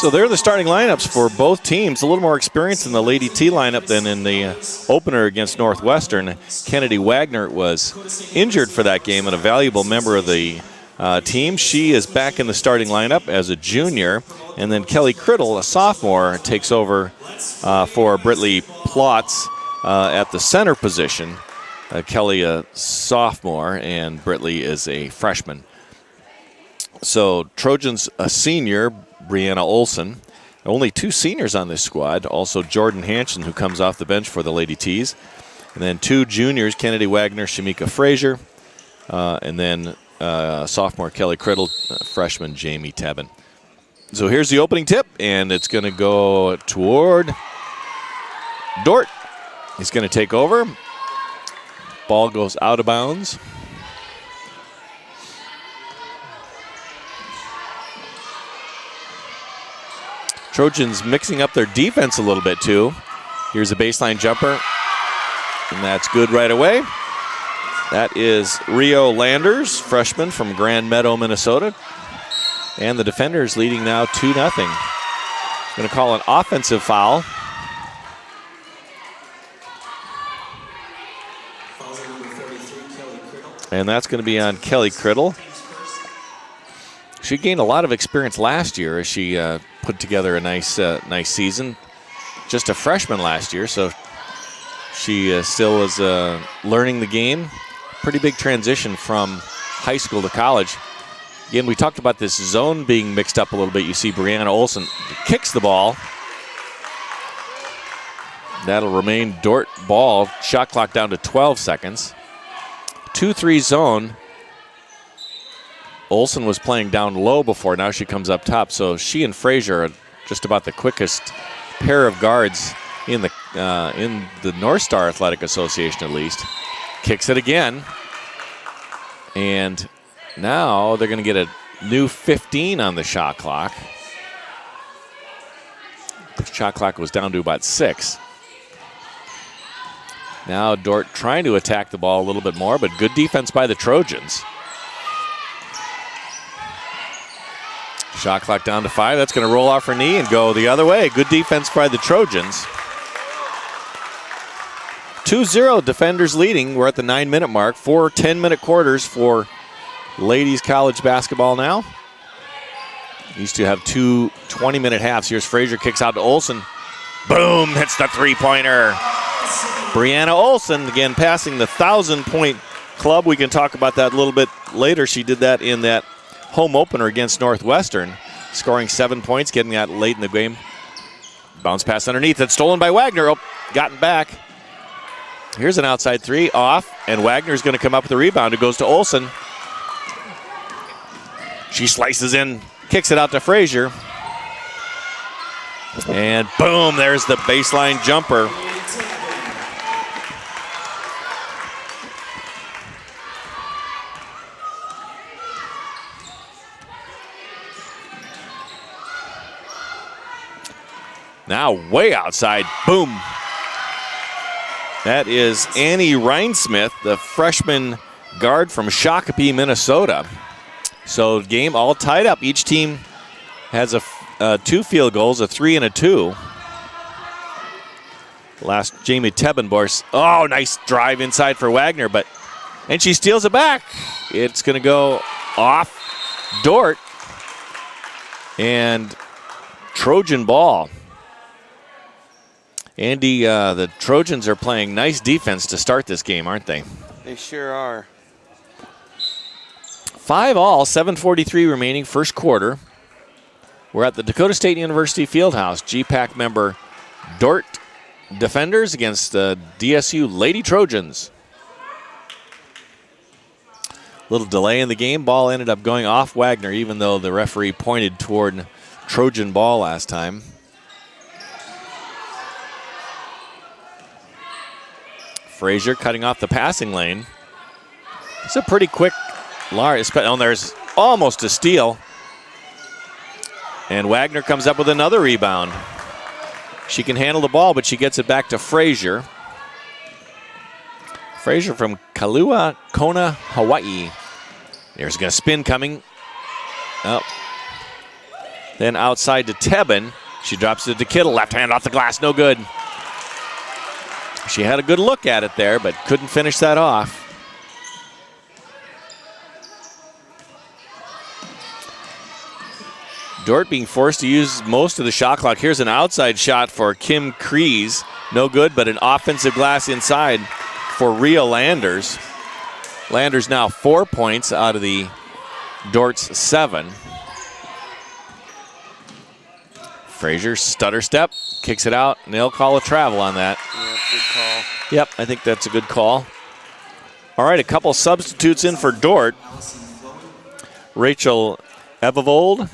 So they're the starting lineups for both teams. A little more experience in the Lady T lineup than in the opener against Northwestern. Kennedy Wagner was injured for that game and a valuable member of the team. She is back in the starting lineup as a junior. And then Kelly Criddle, a sophomore, takes over for Britley Plotz at the center position. Kelly, a sophomore, and Britley is a freshman. So Trojans, a senior, Brianna Olson. Only 2 seniors on this squad. Also Jordan Hansen, who comes off the bench for the Lady T's. And then 2 juniors, Kennedy Wagner, Shamika Frazier. And then sophomore Kelly Criddle, freshman Jamie Tebben. So here's the opening tip, and it's going to go toward Dordt. He's going to take over. Ball goes out of bounds. Trojans mixing up their defense a little bit too. Here's a baseline jumper, and that's good right away. That is Rio Landers, freshman from Grand Meadow, Minnesota. And the defenders leading now 2-0. Going to call an offensive foul. And that's going to be on Kelly Criddle. She gained a lot of experience last year as she put together a nice season. Just a freshman last year, so she still is learning the game. Pretty big transition from high school to college. Again, we talked about this zone being mixed up a little bit. You see Brianna Olson kicks the ball. That'll remain Dordt ball. Shot clock down to 12 seconds. 2-3 zone. Olson was playing down low before. Now she comes up top. So she and Frazier are just about the quickest pair of guards in the North Star Athletic Association, at least. Kicks it again. And now they're going to get a new 15 on the shot clock. The shot clock was down to about 6. Now Dordt trying to attack the ball a little bit more, but good defense by the Trojans. Shot clock down to 5. That's going to roll off her knee and go the other way. Good defense by the Trojans. 2-0, defenders leading. We're at the 9-minute mark. 4 10-minute quarters for ladies college basketball now. Used to have 2 20-minute halves. Here's Frazier, kicks out to Olson. Boom, hits the three-pointer. Brianna Olson, again, passing the 1,000-point club. We can talk about that a little bit later. She did that in that home opener against Northwestern, scoring 7 points, getting that late in the game. Bounce pass underneath. It's stolen by Wagner. Oh, gotten back. Here's an outside 3, off, and Wagner's going to come up with the rebound. It goes to Olson. She slices in, kicks it out to Frazier. And boom, there's the baseline jumper. Now way outside, boom. That is Annie Reinsmith, the freshman guard from Shakopee, Minnesota. So game all tied up. Each team has 2 field goals, a 3 and a 2. Last Jamie Tebbenborst. Oh, nice drive inside for Wagner, and she steals it back. It's going to go off Dordt and Trojan ball. Andy, the Trojans are playing nice defense to start this game, aren't they? They sure are. 5-all, 7:43 remaining, first quarter. We're at the Dakota State University Fieldhouse. GPAC member Dordt defenders against the DSU Lady Trojans. Little delay in the game. Ball ended up going off Wagner, even though the referee pointed toward Trojan ball last time. Frazier cutting off the passing lane. It's a pretty quick large. Oh, there's almost a steal. And Wagner comes up with another rebound. She can handle the ball, but she gets it back to Frazier. Frazier from Kailua Kona, Hawaii. There's a spin coming. Oh. Then outside to Tebben. She drops it to Kittle. Left hand off the glass, no good. She had a good look at it there, but couldn't finish that off. Dordt being forced to use most of the shot clock. Here's an outside shot for Kim Kreese. No good, but an offensive glass inside for Rhea Landers. Landers now 4 points out of the Dordt's 7. Frazier stutter step, kicks it out, and they'll call a travel on that. Yeah, good call. Yep, I think that's a good call. All right, a couple substitutes in for Dordt. Rachel Evevold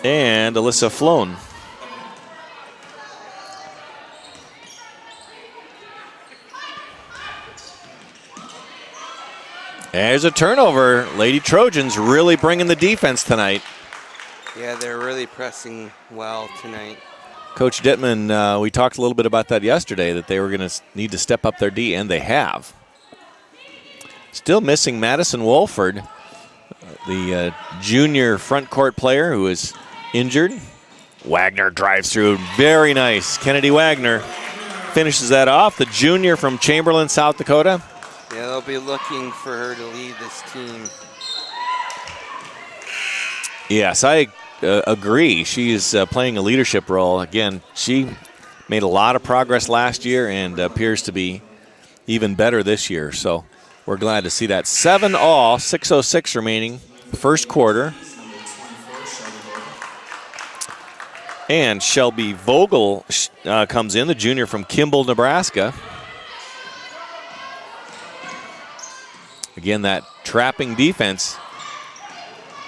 and Alyssa Floan. There's a turnover. Lady Trojans really bringing the defense tonight. Yeah, they're really pressing well tonight. Coach Dittman, we talked a little bit about that yesterday, that they were going to need to step up their D, and they have. Still missing Madison Wolford, the junior front court player who is injured. Wagner drives through. Very nice. Kennedy Wagner finishes that off. The junior from Chamberlain, South Dakota. Yeah, they'll be looking for her to lead this team. Yes, I agree. She is playing a leadership role. Again, she made a lot of progress last year and appears to be even better this year. So we're glad to see that. 7-all, 6:06 remaining, first quarter. And Shelby Vogel comes in, the junior from Kimball, Nebraska. Again, that trapping defense.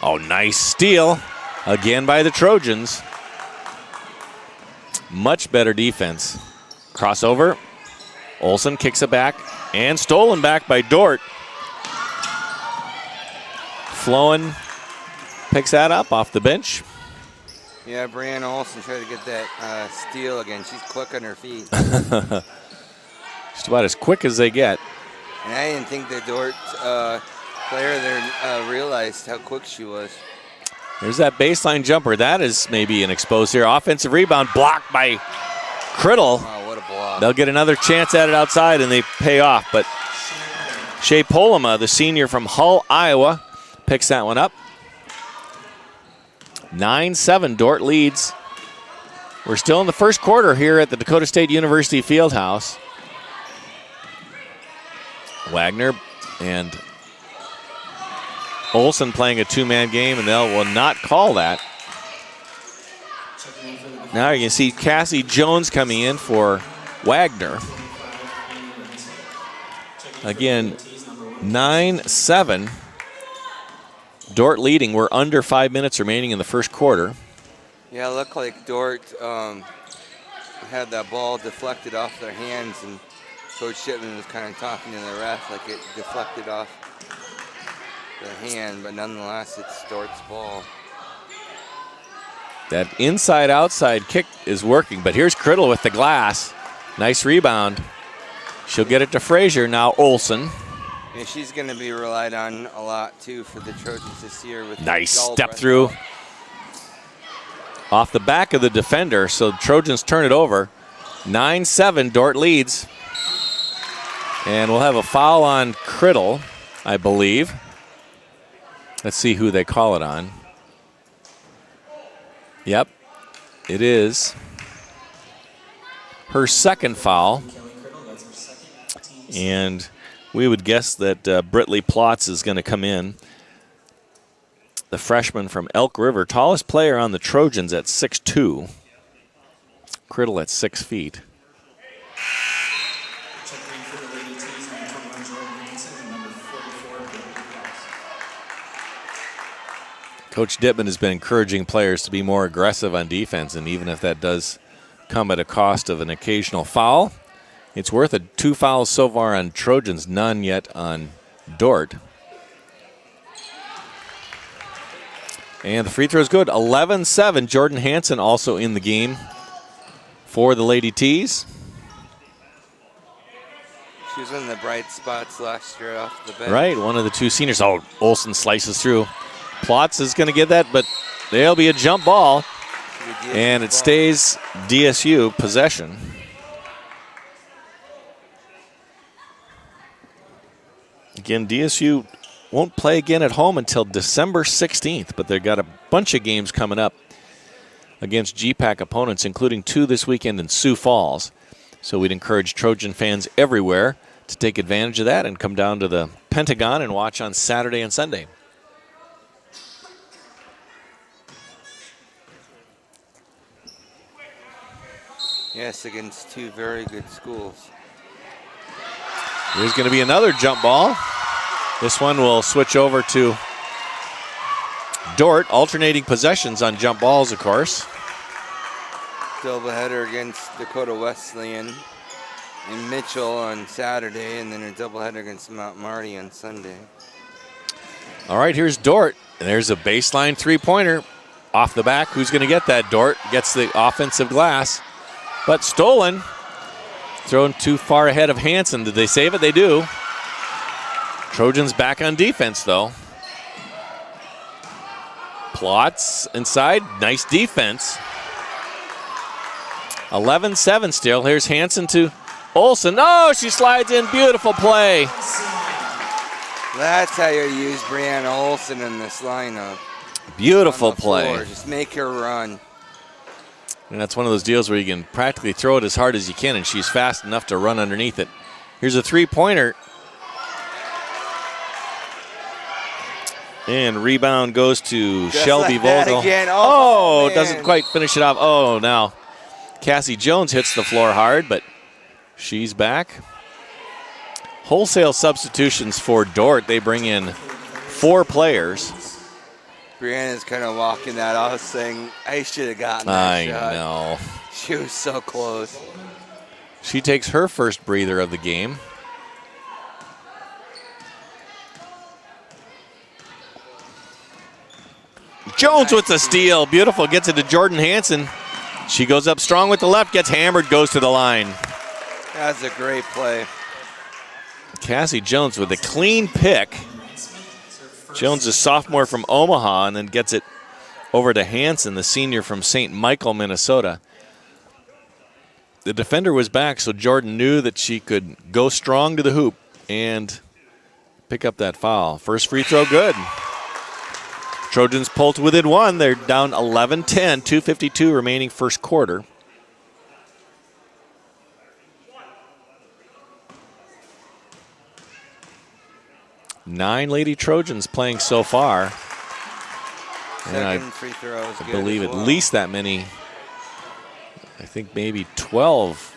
Oh, nice steal. Again by the Trojans. Much better defense. Crossover. Olsen kicks it back. And stolen back by Dordt. Floen picks that up off the bench. Yeah, Brianna Olsen tried to get that steal again. She's quick on her feet. Just about as quick as they get. And I didn't think the Dordt player there realized how quick she was. There's that baseline jumper. That is maybe an exposed here. Offensive rebound blocked by Criddle. Wow, what a block. They'll get another chance at it outside, and they pay off. But Shea Polema, the senior from Hull, Iowa, picks that one up. 9-7, Dordt leads. We're still in the first quarter here at the Dakota State University Fieldhouse. Wagner and Olsen playing a two-man game, and they will not call that. Now you can see Cassie Jones coming in for Wagner. Again, 9-7. Dordt leading. We're under 5 minutes remaining in the first quarter. Yeah, it looked like Dordt had that ball deflected off their hands, and Coach Shipman was kind of talking to the ref like it deflected off the hand, but nonetheless, it's Dordt's ball. That inside-outside kick is working, but here's Criddle with the glass. Nice rebound. She'll get it to Frazier. Now Olsen. Yeah, she's going to be relied on a lot, too, for the Trojans this year. With nice step through. Off the back of the defender, so the Trojans turn it over. 9-7, Dordt leads. And we'll have a foul on Criddle, I believe. Let's see who they call it on. Yep, it is her second foul. And we would guess that Britley Plotz is going to come in. The freshman from Elk River, tallest player on the Trojans at 6'2". Criddle at 6 feet. Coach Dittman has been encouraging players to be more aggressive on defense, and even if that does come at a cost of an occasional foul, it's worth it. 2 fouls so far on Trojans, none yet on Dordt. And the free throw is good. 11-7. Jordan Hansen also in the game for the Lady Tees. She was in the bright spots last year off the bench. Right, one of the two seniors. Oh, Olsen slices through. Plotz is going to get that, but there'll be a jump ball, and it stays DSU possession. Again, DSU won't play again at home until December 16th, but they've got a bunch of games coming up against GPAC opponents, including 2 this weekend in Sioux Falls. So we'd encourage Trojan fans everywhere to take advantage of that and come down to the Pentagon and watch on Saturday and Sunday. Yes, against 2 very good schools. There's going to be another jump ball. This one will switch over to Dordt, alternating possessions on jump balls, of course. Doubleheader against Dakota Wesleyan in Mitchell on Saturday, and then a doubleheader against Mount Marty on Sunday. All right, here's Dordt, and there's a baseline three-pointer off the back. Who's going to get that? Dordt gets the offensive glass, but stolen. Thrown too far ahead of Hansen. Did they save it? They do. Trojans back on defense, though. Plotz inside. Nice defense. 11-7 still. Here's Hansen to Olsen. Oh, she slides in. Beautiful play. That's how you use Brianna Olsen in this lineup. Beautiful play. Just make her run. And that's one of those deals where you can practically throw it as hard as you can, and she's fast enough to run underneath it. Here's a three-pointer. And rebound goes to Just Shelby like that Vogel. again. Oh, man. Doesn't quite finish it off. Oh, now Cassie Jones hits the floor hard, but she's back. Wholesale substitutions for Dordt. They bring in 4 players. Brianna's kind of walking that off saying, I should have gotten that shot. I know. She was so close. She takes her first breather of the game. Jones with the steal. Beautiful. Gets it to Jordan Hansen. She goes up strong with the left, gets hammered, goes to the line. That's a great play. Cassie Jones with a clean pick. Jones is sophomore from Omaha and then gets it over to Hansen, the senior from St. Michael, Minnesota. The defender was back, so Jordan knew that she could go strong to the hoop and pick up that foul. First free throw good. Trojans pulled within 1. They're down 11-10, 2:52 remaining first quarter. Nine Lady Trojans playing so far. Second free throw is good. I believe as at well. least that many. I think maybe 12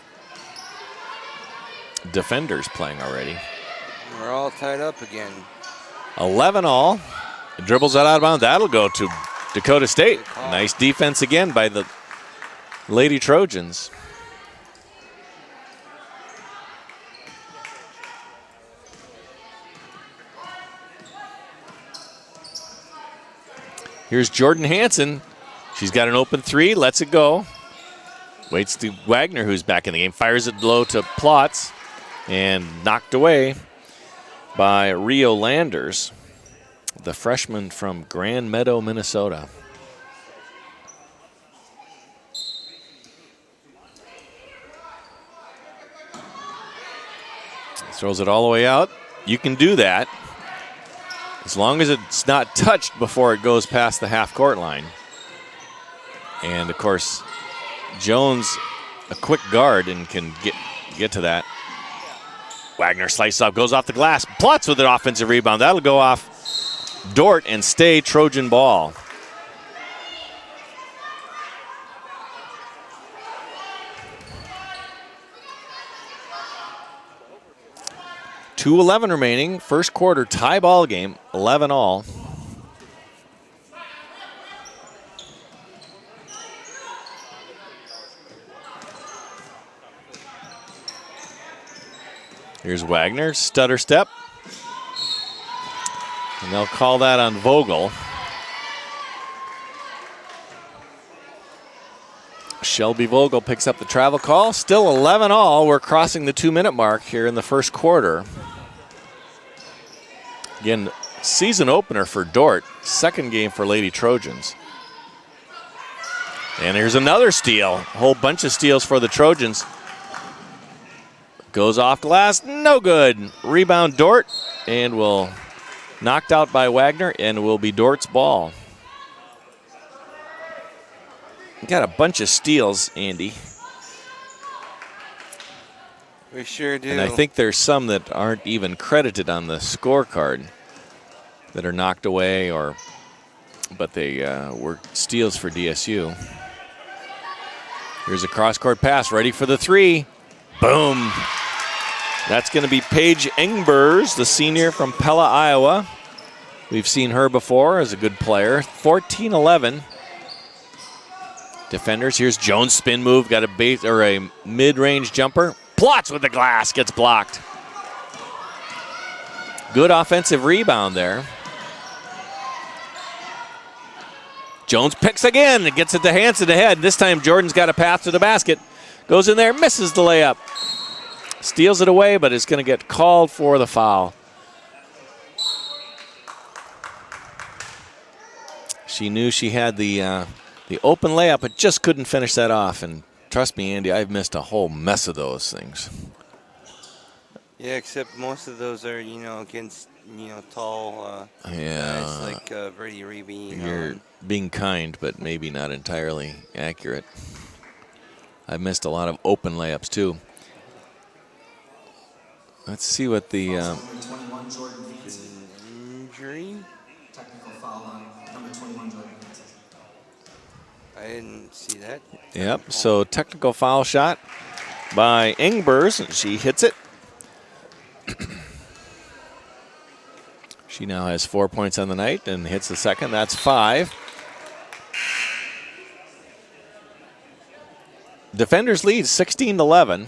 defenders playing already. We're all tied up again. 11 all. Dribbles that out of bounds. That'll go to Dakota State. Nice defense again by the Lady Trojans. Here's Jordan Hansen. She's got an open 3, lets it go. Waits to Wagner, who's back in the game. Fires it low to Plotz and knocked away by Rio Landers, the freshman from Grand Meadow, Minnesota. Throws it all the way out. You can do that as long as it's not touched before it goes past the half-court line. And, of course, Jones, a quick guard, and can get to that. Wagner slices up, goes off the glass. Plotz with an offensive rebound. That'll go off Dordt and stay Trojan ball. .2:11 remaining. First quarter tie ball game, 11 all. Here's Wagner, stutter step. And they'll call that on Vogel. Shelby Vogel picks up the travel call. Still 11 all. We're crossing the 2-minute mark here in the first quarter. Again, season opener for Dordt, second game for Lady Trojans. And here's another steal. A whole bunch of steals for the Trojans. Goes off glass, no good. Rebound Dordt, and will knocked out by Wagner, and will be Dordt's ball. Got a bunch of steals, Andy. We sure do. And I think there's some that aren't even credited on the scorecard that are knocked away, but they were steals for DSU. Here's a cross-court pass, ready for the three. Boom. That's going to be Paige Engbers, the senior from Pella, Iowa. We've seen her before as a good player. 14-11. Defenders, here's Jones' spin move, got a mid-range jumper. Plots with the glass, gets blocked. Good offensive rebound there. Jones picks again and gets it to Hanson ahead. This time Jordan's got a path to the basket. Goes in there, misses the layup. Steals it away, but is going to get called for the foul. She knew she had the open layup, but just couldn't finish that off. And trust me, Andy, I've missed a whole mess of those things. Yeah, except most of those are, against, tall guys like Brady Reeby. You're being kind, but maybe not entirely accurate. I've missed a lot of open layups, too. Let's see what the injury. Technical foul on number 21, Jordan. I didn't see that. Yep, so technical foul shot by Engbers, and she hits it. She now has 4 points on the night and hits the second. That's 5. Defenders lead 16-11.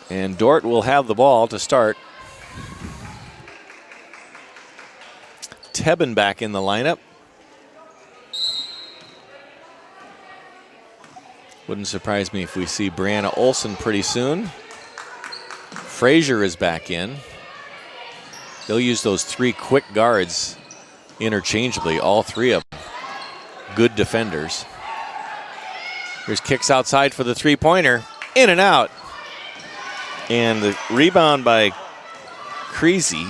And Dordt will have the ball to start. Tebben back in the lineup. Wouldn't surprise me if we see Brianna Olson pretty soon. Frazier is back in. They'll use those 3 quick guards interchangeably, all 3 of them. Good defenders. Here's kicks outside for the three-pointer. In and out. And the rebound by Creasy.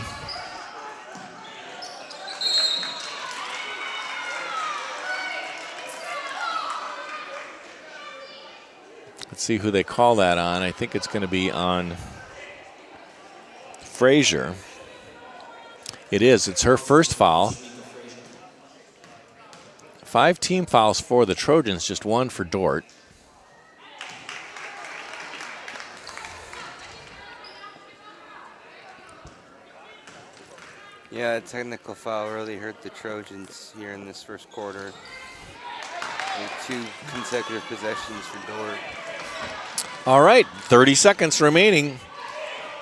Let's see who they call that on. I think it's going to be on Frazier. It is. It's her first foul. 5 team fouls for the Trojans, just 1 for Dordt. Yeah, a technical foul really hurt the Trojans here in this first quarter. And 2 consecutive possessions for Dordt. All right, 30 seconds remaining.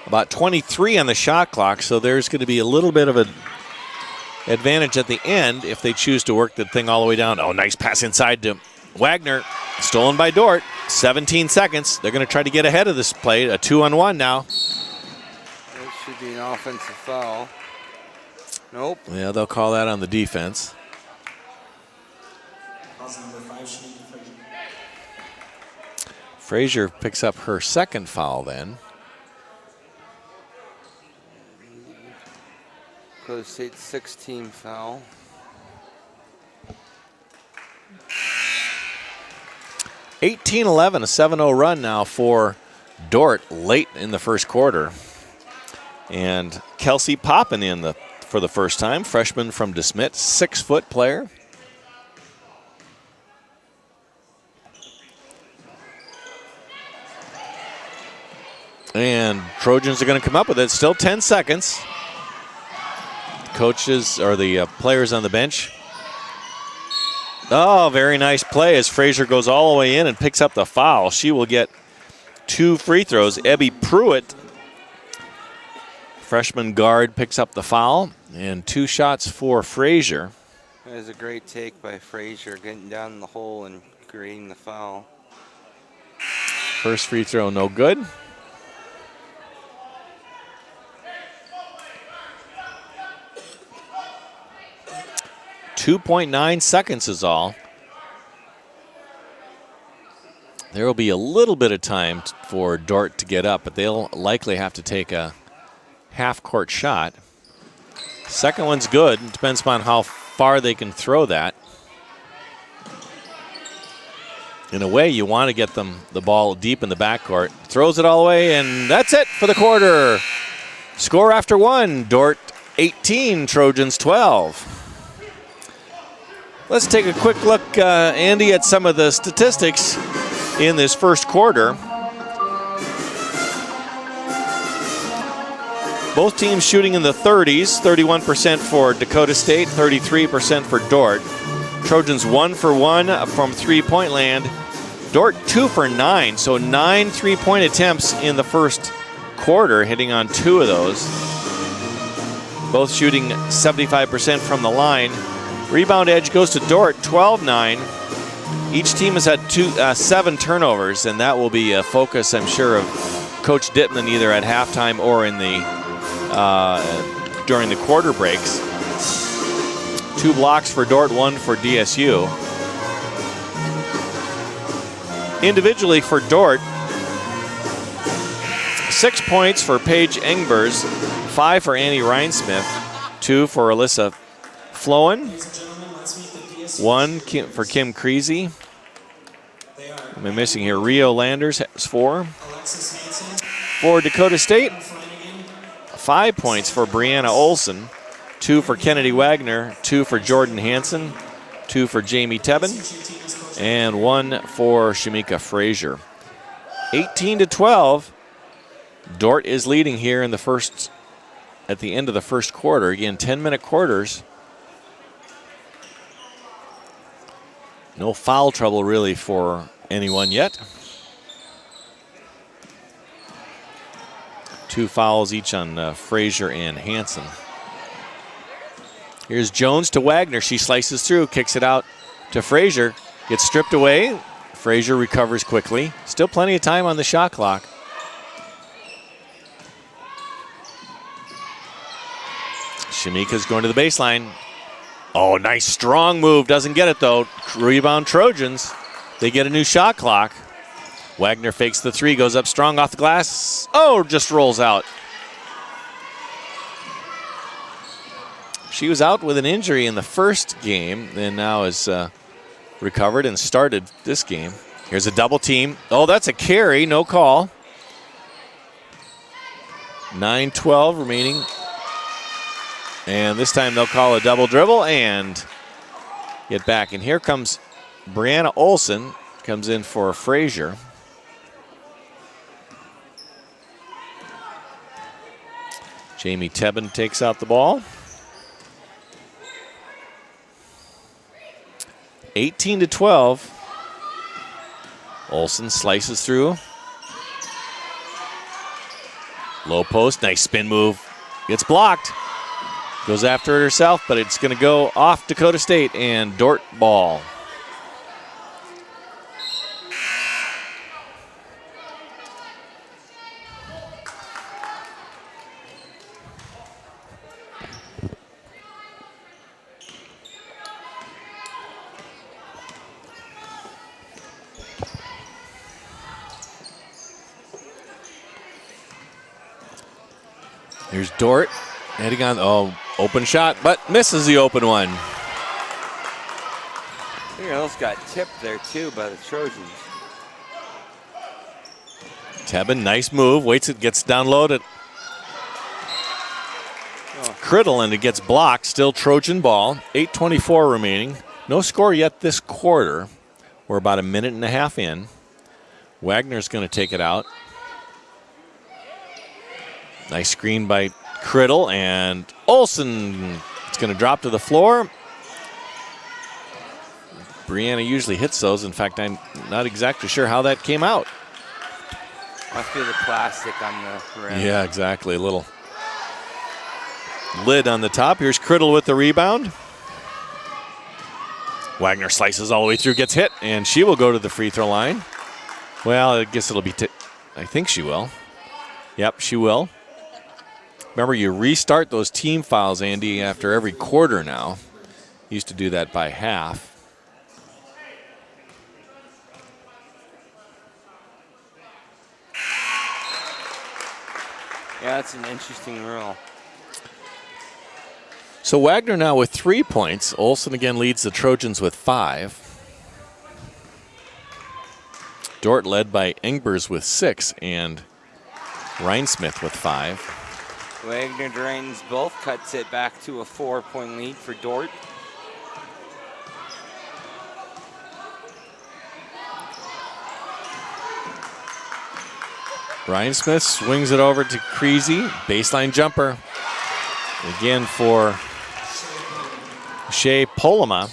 About 23 on the shot clock, so there's going to be a little bit of an advantage at the end if they choose to work the thing all the way down. Oh, nice pass inside to Wagner. Stolen by Dordt. 17 seconds. They're going to try to get ahead of this play. A 2-on-1 now. That should be an offensive foul. Nope. Yeah, they'll call that on the defense. Frazier picks up her second foul then. Close State 16 foul. (18-11), a 7-0 run now for Dordt late in the first quarter. And Kelsey Poppin in for the first time, freshman from DeSmet, 6-foot player. And Trojans are going to come up with it. Still 10 seconds. Coaches or the players on the bench. Oh, very nice play as Frazier goes all the way in and picks up the foul. She will get 2 free throws. Ebby Pruitt, freshman guard, picks up the foul. And 2 shots for Frazier. That was a great take by Frazier, getting down in the hole and creating the foul. First free throw, no good. 2.9 seconds is all. There will be a little bit of time for Dordt to get up, but they'll likely have to take a half-court shot. Second one's good. It depends upon how far they can throw that. In a way, you want to get them the ball deep in the backcourt. Throws it all the way, and that's it for the quarter. Score after one, Dordt 18, Trojans 12. Let's take a quick look, Andy, at some of the statistics in this first quarter. Both teams shooting in the 30s, 31% for Dakota State, 33% for Dordt. Trojans 1 for 1 from three-point land. Dordt 2 for 9, so 9 three-point attempts in the first quarter, hitting on 2 of those. Both shooting 75% from the line. Rebound edge goes to Dordt, 12-9. Each team has had 7 turnovers, and that will be a focus, I'm sure, of Coach Dittman either at halftime or in the during the quarter breaks. 2 blocks for Dordt, 1 for DSU. Individually for Dordt, 6 points for Paige Engbers, 5 for Annie Reinsmith, 2 for Alyssa Flowen, 1 for Kim Creasy. I'm missing here. Rio Landers has 4. For Dakota State, 5 points for Brianna Olson, 2 for Kennedy Wagner, 2 for Jordan Hansen, 2 for Jamie Tebben, and 1 for Shamika Frazier. 18-12. Dordt is leading here in the first, at the end of the first quarter. Again, 10-minute quarters. No foul trouble really for anyone yet. 2 fouls each on Frazier and Hansen. Here's Jones to Wagner. She slices through, kicks it out to Frazier. Gets stripped away. Frazier recovers quickly. Still plenty of time on the shot clock. Shamika's going to the baseline. Oh, nice strong move. Doesn't get it though. Rebound Trojans. They get a new shot clock. Wagner fakes the 3, goes up strong off the glass. Oh, just rolls out. She was out with an injury in the first game and now is recovered and started this game. Here's a double team. Oh, that's a carry, no call. 9:12 remaining. And this time they'll call a double dribble and get back. And here comes Brianna Olson, comes in for Frazier. Jamie Tebben takes out the ball. 18-12. Olson slices through. Low post, nice spin move. Gets blocked. Goes after it herself, but it's going to go off Dakota State and Dordt ball. Here's Dordt heading on. Oh, open shot, but misses the open one. I think else got tipped there too by the Trojans. Tebben, nice move. Waits, it gets down low to Criddle, and it gets blocked. Still Trojan ball. 8:24 remaining. No score yet this quarter. We're about a minute and a half in. Wagner's going to take it out. Nice screen by Criddle, and Olson. It's going to drop to the floor. Brianna usually hits those. In fact, I'm not exactly sure how that came out. Must be the plastic on the rim. Yeah, exactly. A little lid on the top. Here's Criddle with the rebound. Wagner slices all the way through, gets hit, and she will go to the free throw line. Well, I guess it'll be, I think she will. Yep, she will. Remember, you restart those team fouls, Andy, after every quarter now. Used to do that by half. Yeah, that's an interesting rule. So Wagner now with 3 points. Olsen again leads the Trojans with 5. Dordt led by Engbers with 6 and Reinsmith with 5. Wagner drains both, cuts it back to a 4-point lead for Dordt. Reinsmith swings it over to Creasy. Baseline jumper. Again for Shea Polima.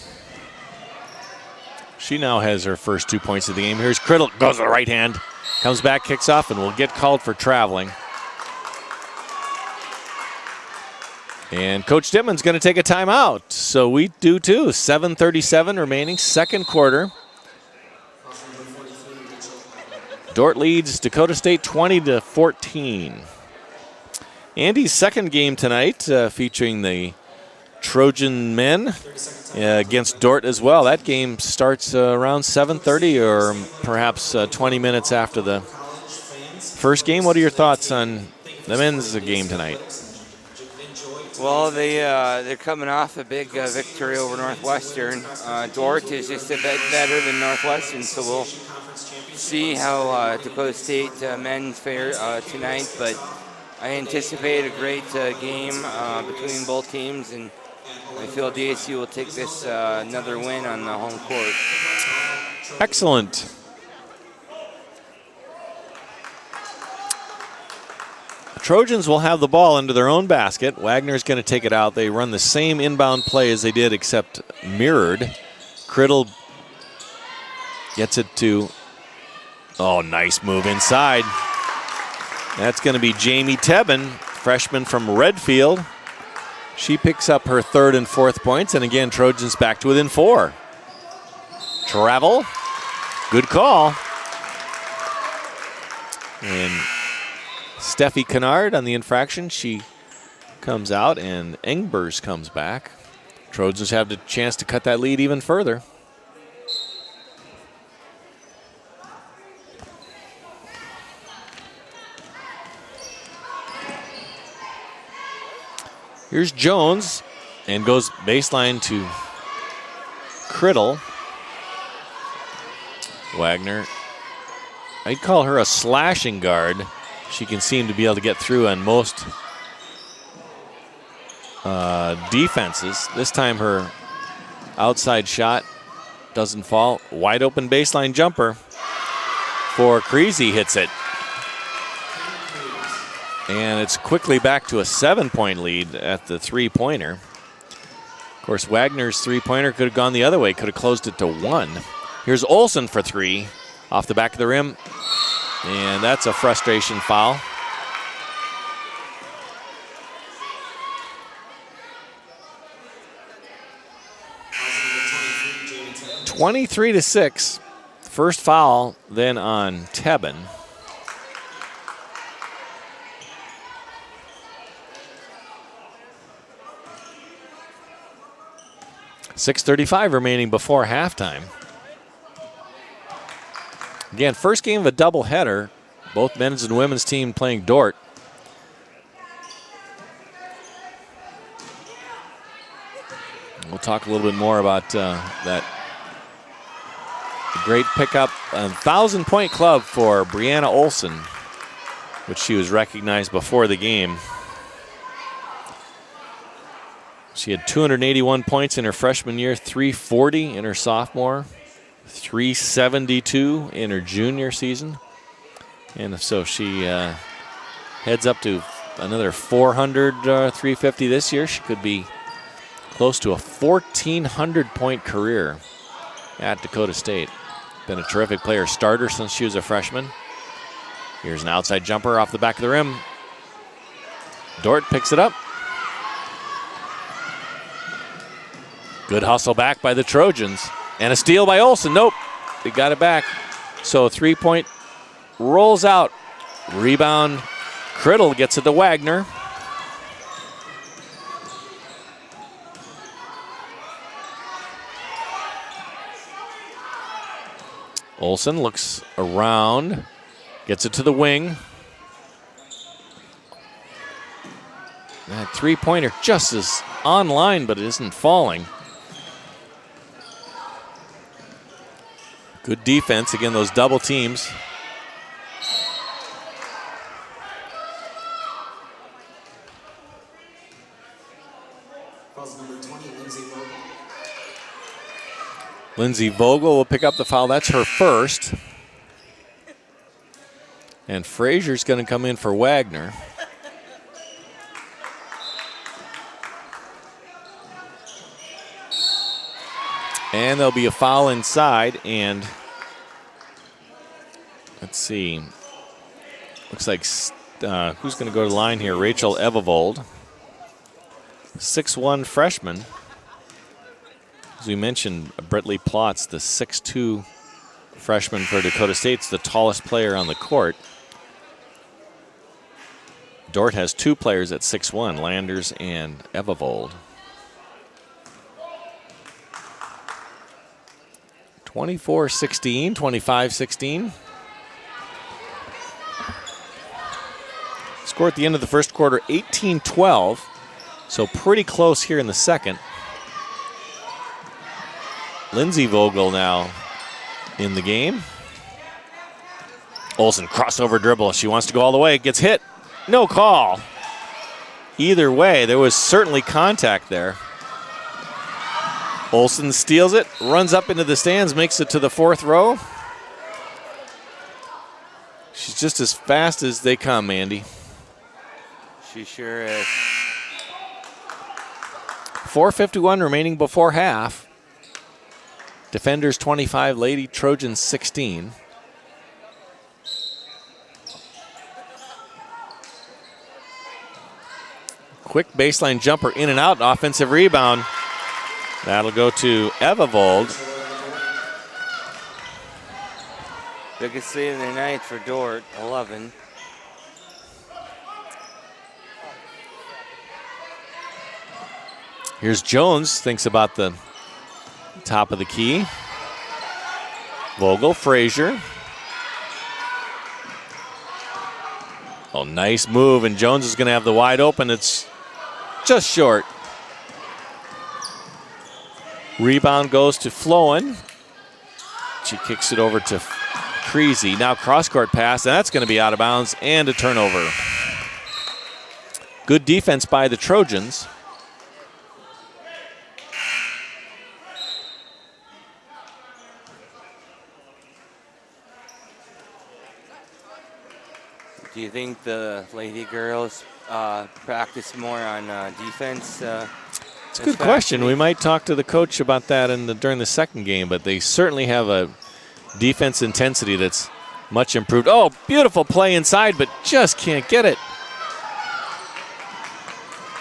She now has her first 2 points of the game. Here's Criddle, goes to the right hand. Comes back, kicks off, and will get called for traveling. And Coach Dittman's going to take a timeout. So we do too. 7:37 remaining, second quarter. Dordt leads Dakota State 20-14. Andy's second game tonight featuring the Trojan men against Dordt as well. That game starts around 7:30 or perhaps 20 minutes after the first game. What are your thoughts on the men's game tonight? Well, they're coming off a big victory over Northwestern. Dordt is just a bit better than Northwestern, so we'll see how Dakota State men's fare tonight. But I anticipate a great game between both teams, and I feel DSU will take this another win on the home court. Excellent. The Trojans will have the ball into their own basket. Wagner's going to take it out. They run the same inbound play as they did, except mirrored. Criddle gets it to, oh, nice move inside. That's going to be Jamie Tebben, freshman from Redfield. She picks up her third and fourth points, and again, Trojans back to within 4. Travel, good call. And Steffi Kennard on the infraction, she comes out, and Engbers comes back. Trojans have the chance to cut that lead even further. Here's Jones, and goes baseline to Criddle. Wagner, I'd call her a slashing guard. She can seem to be able to get through on most defenses. This time her outside shot doesn't fall. Wide open baseline jumper for Creasy, hits it. And it's quickly back to a 7-point lead at the three-pointer. Of course, Wagner's three-pointer could have gone the other way, could have closed it to 1. Here's Olsen for 3, off the back of the rim. And that's a frustration foul. (23-6). First foul then on Tebben. .6:35 remaining before halftime. Again, first game of a doubleheader. Both men's and women's team playing Dordt. We'll talk a little bit more about that great pickup. 1,000-point club for Brianna Olsen, which she was recognized before the game. She had 281 points in her freshman year, 340 in her sophomore, 372 in her junior season. And so she heads up to another 400, 350 this year. She could be close to a 1,400-point career at Dakota State. Been a terrific player, starter since she was a freshman. Here's an outside jumper off the back of the rim. Dordt picks it up. Good hustle back by the Trojans. And a steal by Olsen. Nope, they got it back. So a three-point rolls out. Rebound. Criddle gets it to Wagner. Olsen looks around, gets it to the wing. That three-pointer just is on line, but it isn't falling. Good defense. Again, those double teams. Fouls number 20, Lindsay Vogel. Lindsay Vogel will pick up the foul. That's her first. And Frazier's going to come in for Wagner. And there'll be a foul inside, and let's see. Looks like who's going to go to the line here? Rachel Evavold, 6'1" freshman. As we mentioned, Brettley Plotz, the 6'2" freshman for Dakota State's the tallest player on the court. Dordt has two players at 6'1", Landers and Evavold. 24-16, 25-16. Score at the end of the first quarter, 18-12. So pretty close here in the second. Lindsay Vogel now in the game. Olsen crossover dribble. She wants to go all the way. Gets hit. No call. Either way, there was certainly contact there. Olsen steals it, runs up into the stands, makes it to the fourth row. She's just as fast as they come, Andy. She sure is. 4:51 remaining before half. Defenders 25, Lady Trojans 16. Quick baseline jumper in and out, offensive rebound. That'll go to Evavold. Biggest lead of the night for Dordt, 11. Here's Jones, thinks about the top of the key. Vogel, Frazier. Oh, nice move, and Jones is going to have the wide open. It's just short. Rebound goes to Flowen. She kicks it over to Creasy. Now cross-court pass, and that's going to be out of bounds and a turnover. Good defense by the Trojans. Do you think the Lady girls practice more on defense? It's a good question. We might talk to the coach about that during the second game, but they certainly have a defense intensity that's much improved. Oh, beautiful play inside, but just can't get it.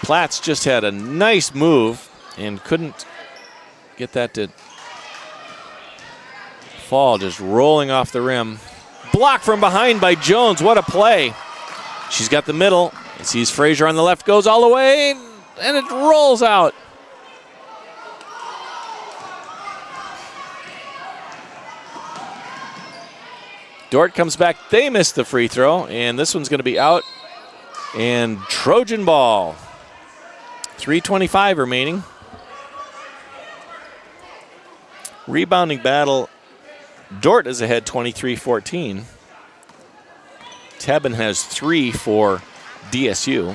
Platts just had a nice move and couldn't get that to fall, just rolling off the rim. Blocked from behind by Jones. What a play. She's got the middle. Sees Frazier on the left, goes all the way, and it rolls out. Dordt comes back. They missed the free throw, and this one's going to be out. And Trojan ball. 3:25 remaining. Rebounding battle. Dordt is ahead 23-14. Tebben has 3 for DSU.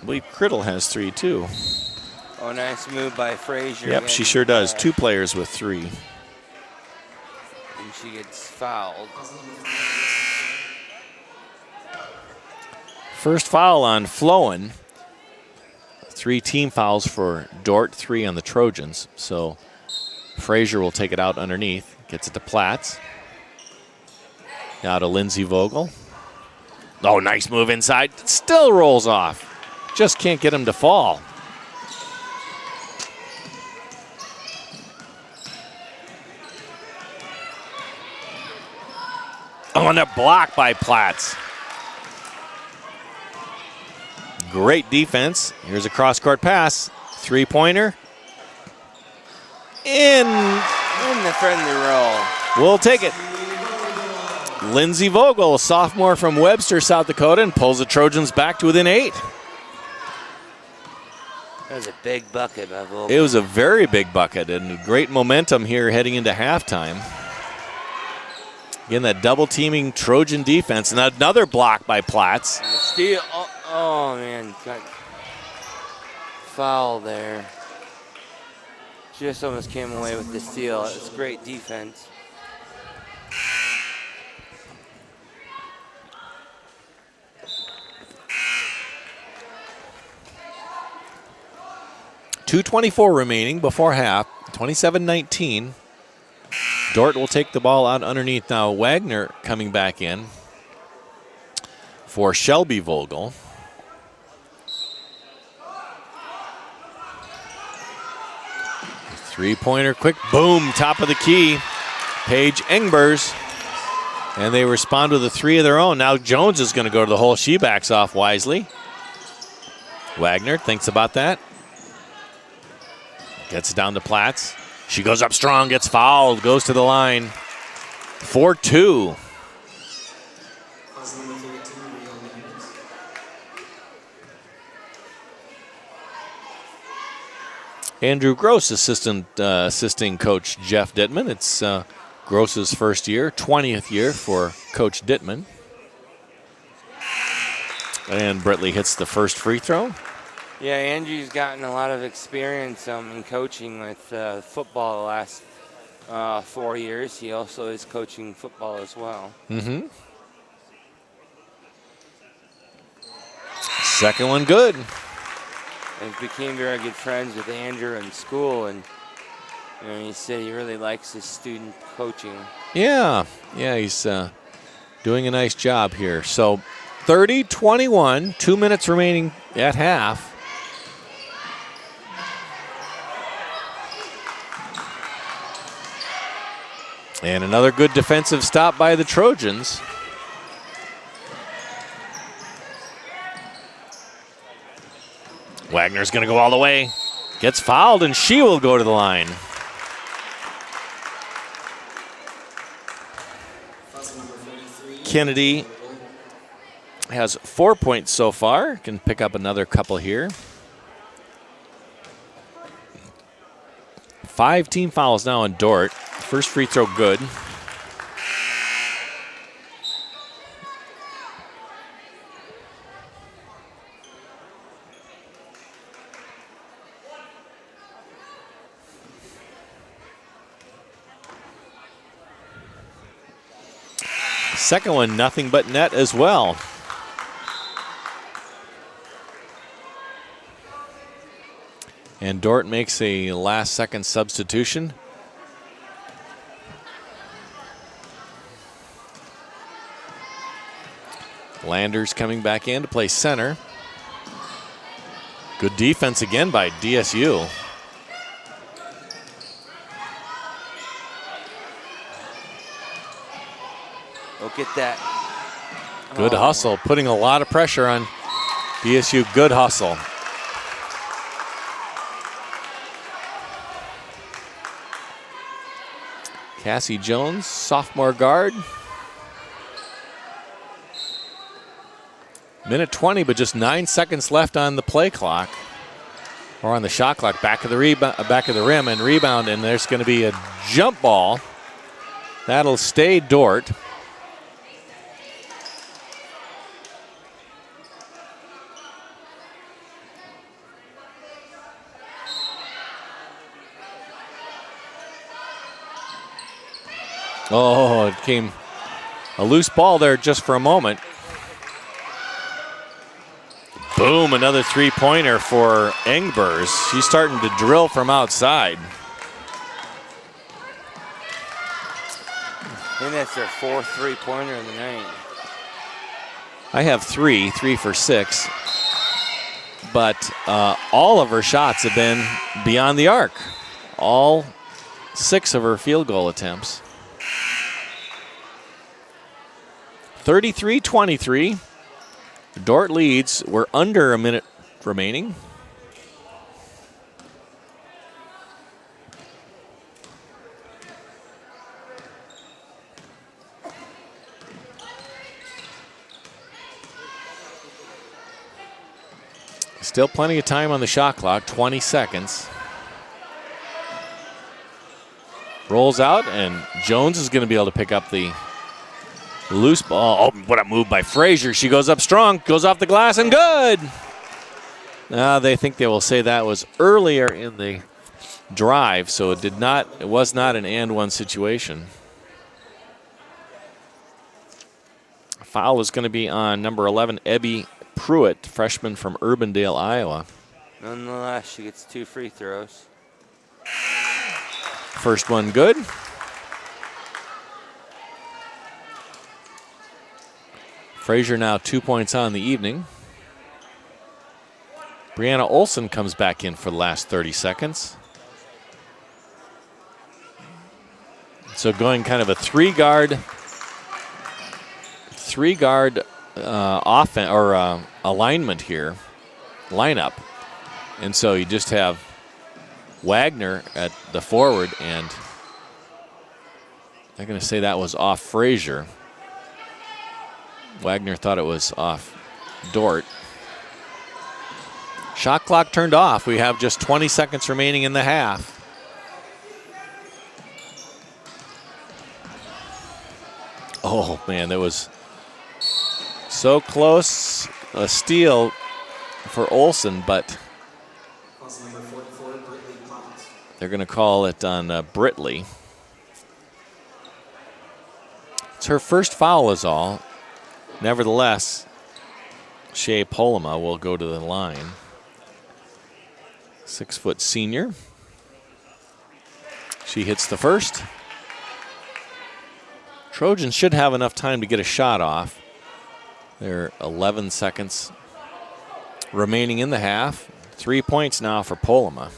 I believe Criddle has 3 too. Oh, nice move by Frazier. Yep, she sure does. 2 players with 3. And she gets fouled. First foul on Flowen. 3 team fouls for Dordt, 3 on the Trojans. So Frazier will take it out underneath. Gets it to Platts. Now to Lindsay Vogel. Oh, nice move inside. Still rolls off. Just can't get him to fall. Oh, and a block by Platts. Great defense. Here's a cross-court pass. 3-pointer. In. in the friendly roll. We'll take it. Lindsey Vogel, a sophomore from Webster, South Dakota, and pulls the Trojans back to within 8. That was a big bucket by Vogel. It was a very big bucket and great momentum here heading into halftime. Again, that double teaming Trojan defense, and another block by Platts. And the steal. Oh man, got foul there. Just almost came away with the steal. It's great defense. .224 remaining before half, 27-19. Dordt will take the ball out underneath now. Wagner coming back in for Shelby Vogel. Three-pointer, quick, boom, top of the key. Paige Engbers. And they respond with a 3 of their own. Now Jones is going to go to the hole. She backs off wisely. Wagner thinks about that. Gets it down to Platts. She goes up strong, gets fouled, goes to the line. 4-2. Andrew Gross assisting Coach Jeff Dittman. It's Gross's first year, 20th year for Coach Dittman. And Britley hits the first free throw. Yeah, Andrew's gotten a lot of experience in coaching with football the last 4 years. He also is coaching football as well. Mm-hmm. Second one good. And became very good friends with Andrew in school, and he said he really likes his student coaching. Yeah, he's doing a nice job here. So 30-21, 2 minutes remaining at half. And another good defensive stop by the Trojans. Wagner's going to go all the way. Gets fouled, and she will go to the line. Kennedy has 4 points so far. Can pick up another couple here. 5 team fouls now on Dordt. First free throw good. Second one, nothing but net as well. And Dordt makes a last-second substitution. Landers coming back in to play center. Good defense again by DSU. Look at that. Good hustle, putting a lot of pressure on DSU. Good hustle. Cassie Jones, sophomore guard. Minute 20, but just 9 seconds left on the play clock, or on the shot clock. Back of the rim and rebound, and there's going to be a jump ball. That'll stay Dordt. Oh, it came a loose ball there just for a moment. Boom, another three-pointer for Engbers. She's starting to drill from outside. And that's their fourth three-pointer of the night. I have three for 6. But all of her shots have been beyond the arc. All 6 of her field goal attempts. 33-23. Dordt leads. We're under a minute remaining. Still plenty of time on the shot clock, 20 seconds. Rolls out, and Jones is going to be able to pick up the loose ball. Oh, what a move by Frazier. She goes up strong, goes off the glass, and good. They think they will say that was earlier in the drive, so it was not an and one situation. Foul is going to be on number 11, Ebby Pruitt, freshman from Urbandale, Iowa. Nonetheless, she gets 2 free throws. First one good. Frazier now 2 points on the evening. Brianna Olson comes back in for the last 30 seconds. So going kind of a three-guard offense or alignment here, lineup. And so you just have Wagner at the forward, and they're going to say that was off Frazier. Wagner thought it was off Dordt. Shot clock turned off. We have just 20 seconds remaining in the half. Oh, man, that was so close. A steal for Olson, but they're going to call it on Britley. It's her first foul is all. Nevertheless, Shea Polima will go to the line. 6-foot senior. She hits the first. Trojans should have enough time to get a shot off. There are 11 seconds remaining in the half. 3 points now for Polima.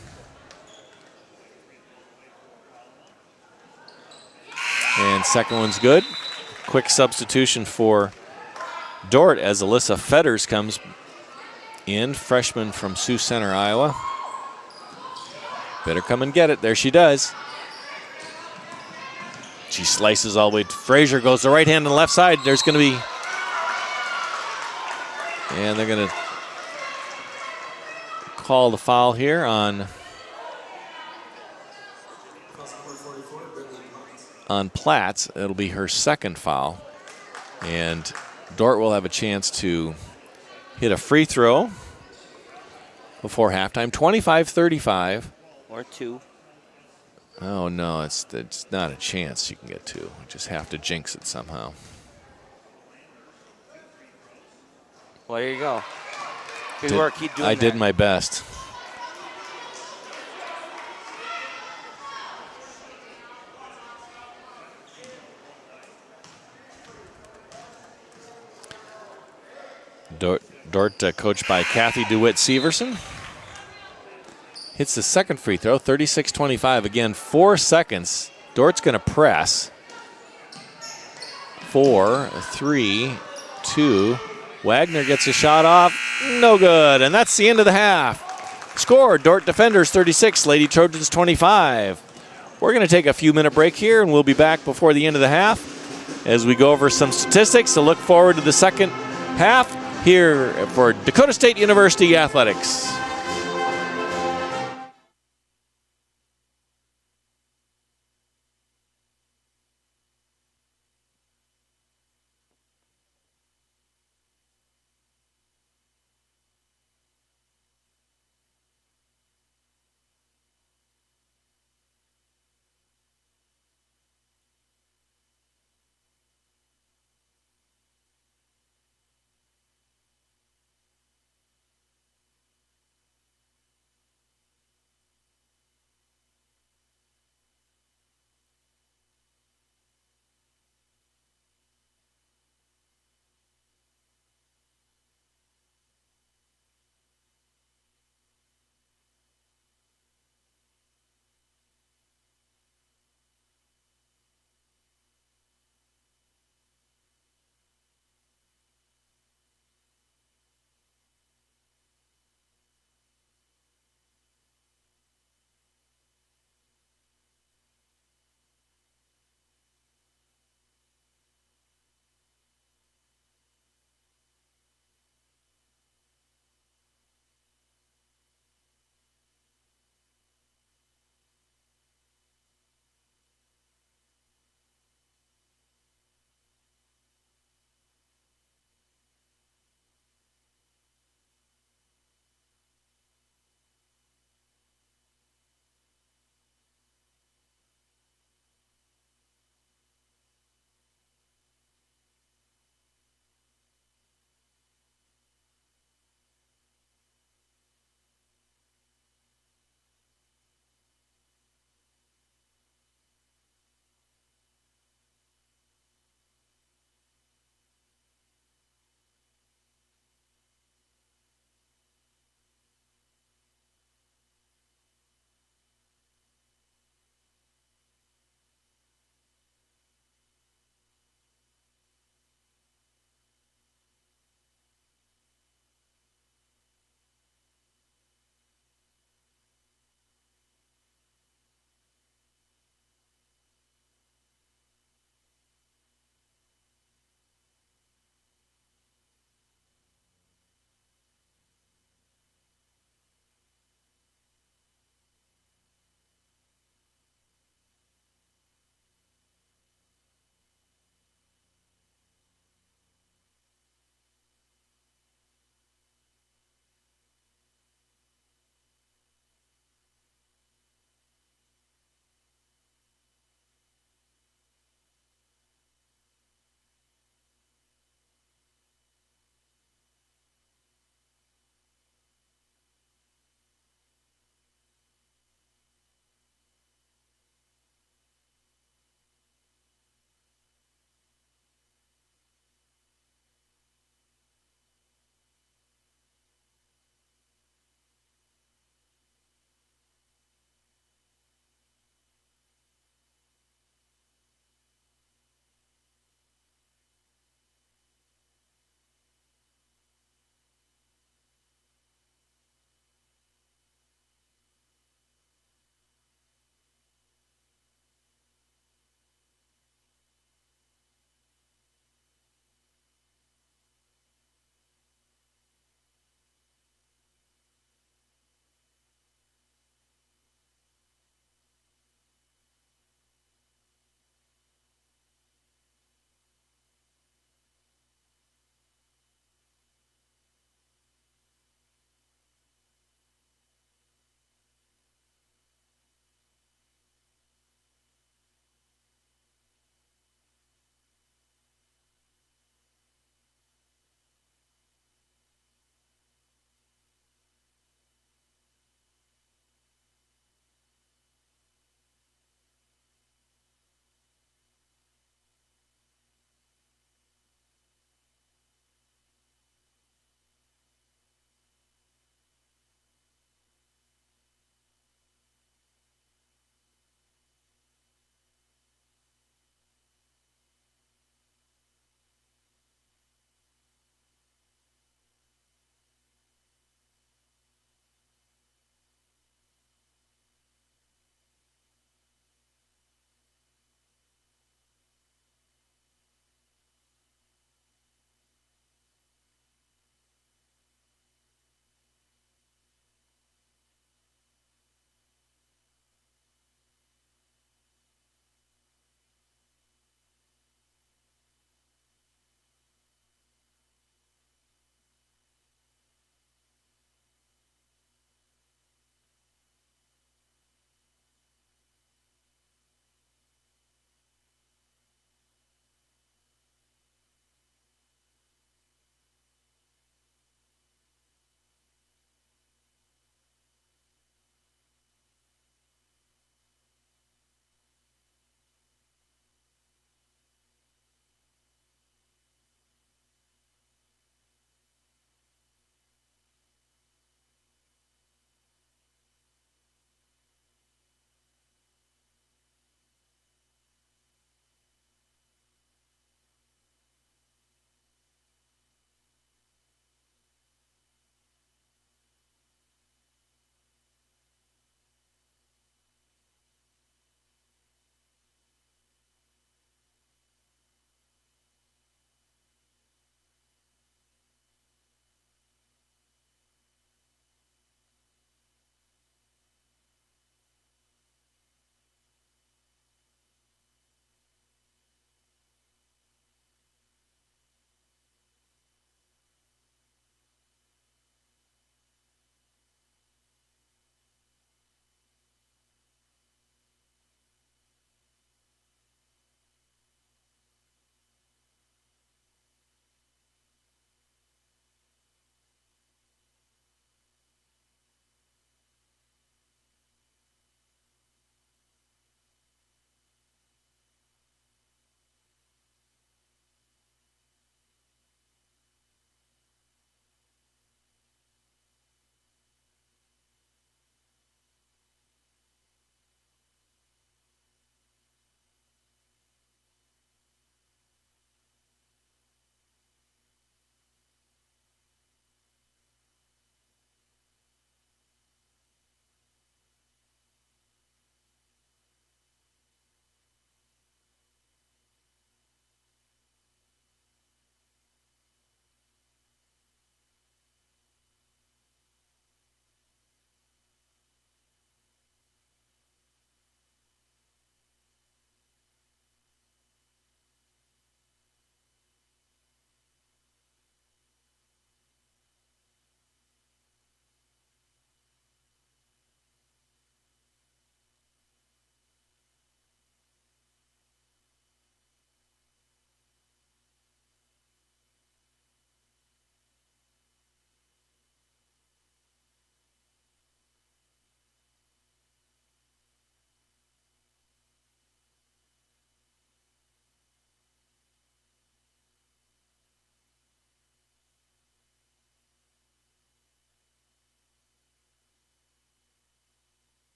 And second one's good. Quick substitution for Dordt as Alyssa Fetters comes in, freshman from Sioux Center, Iowa. Better come and get it. There she does. She slices all the way. Frazier goes the right hand and left side. There's going to be, and they're going to call the foul here on Platts. It'll be her second foul. And Dordt will have a chance to hit a free throw before halftime. 25-35. Or 2. Oh, no, it's not a chance you can get 2. You just have to jinx it somehow. Well, there you go. Good work. Keep doing that. I did my best. Dordt coached by Kathy DeWitt-Severson. Hits the second free throw, 36-25. Again, 4 seconds. Dort's going to press. 4, 3, 2. Wagner gets a shot off. No good. And that's the end of the half. Score, Dordt Defenders 36, Lady Trojans 25. We're going to take a few-minute break here, and we'll be back before the end of the half as we go over some statistics to look forward to the second half here for Dakota State University Athletics.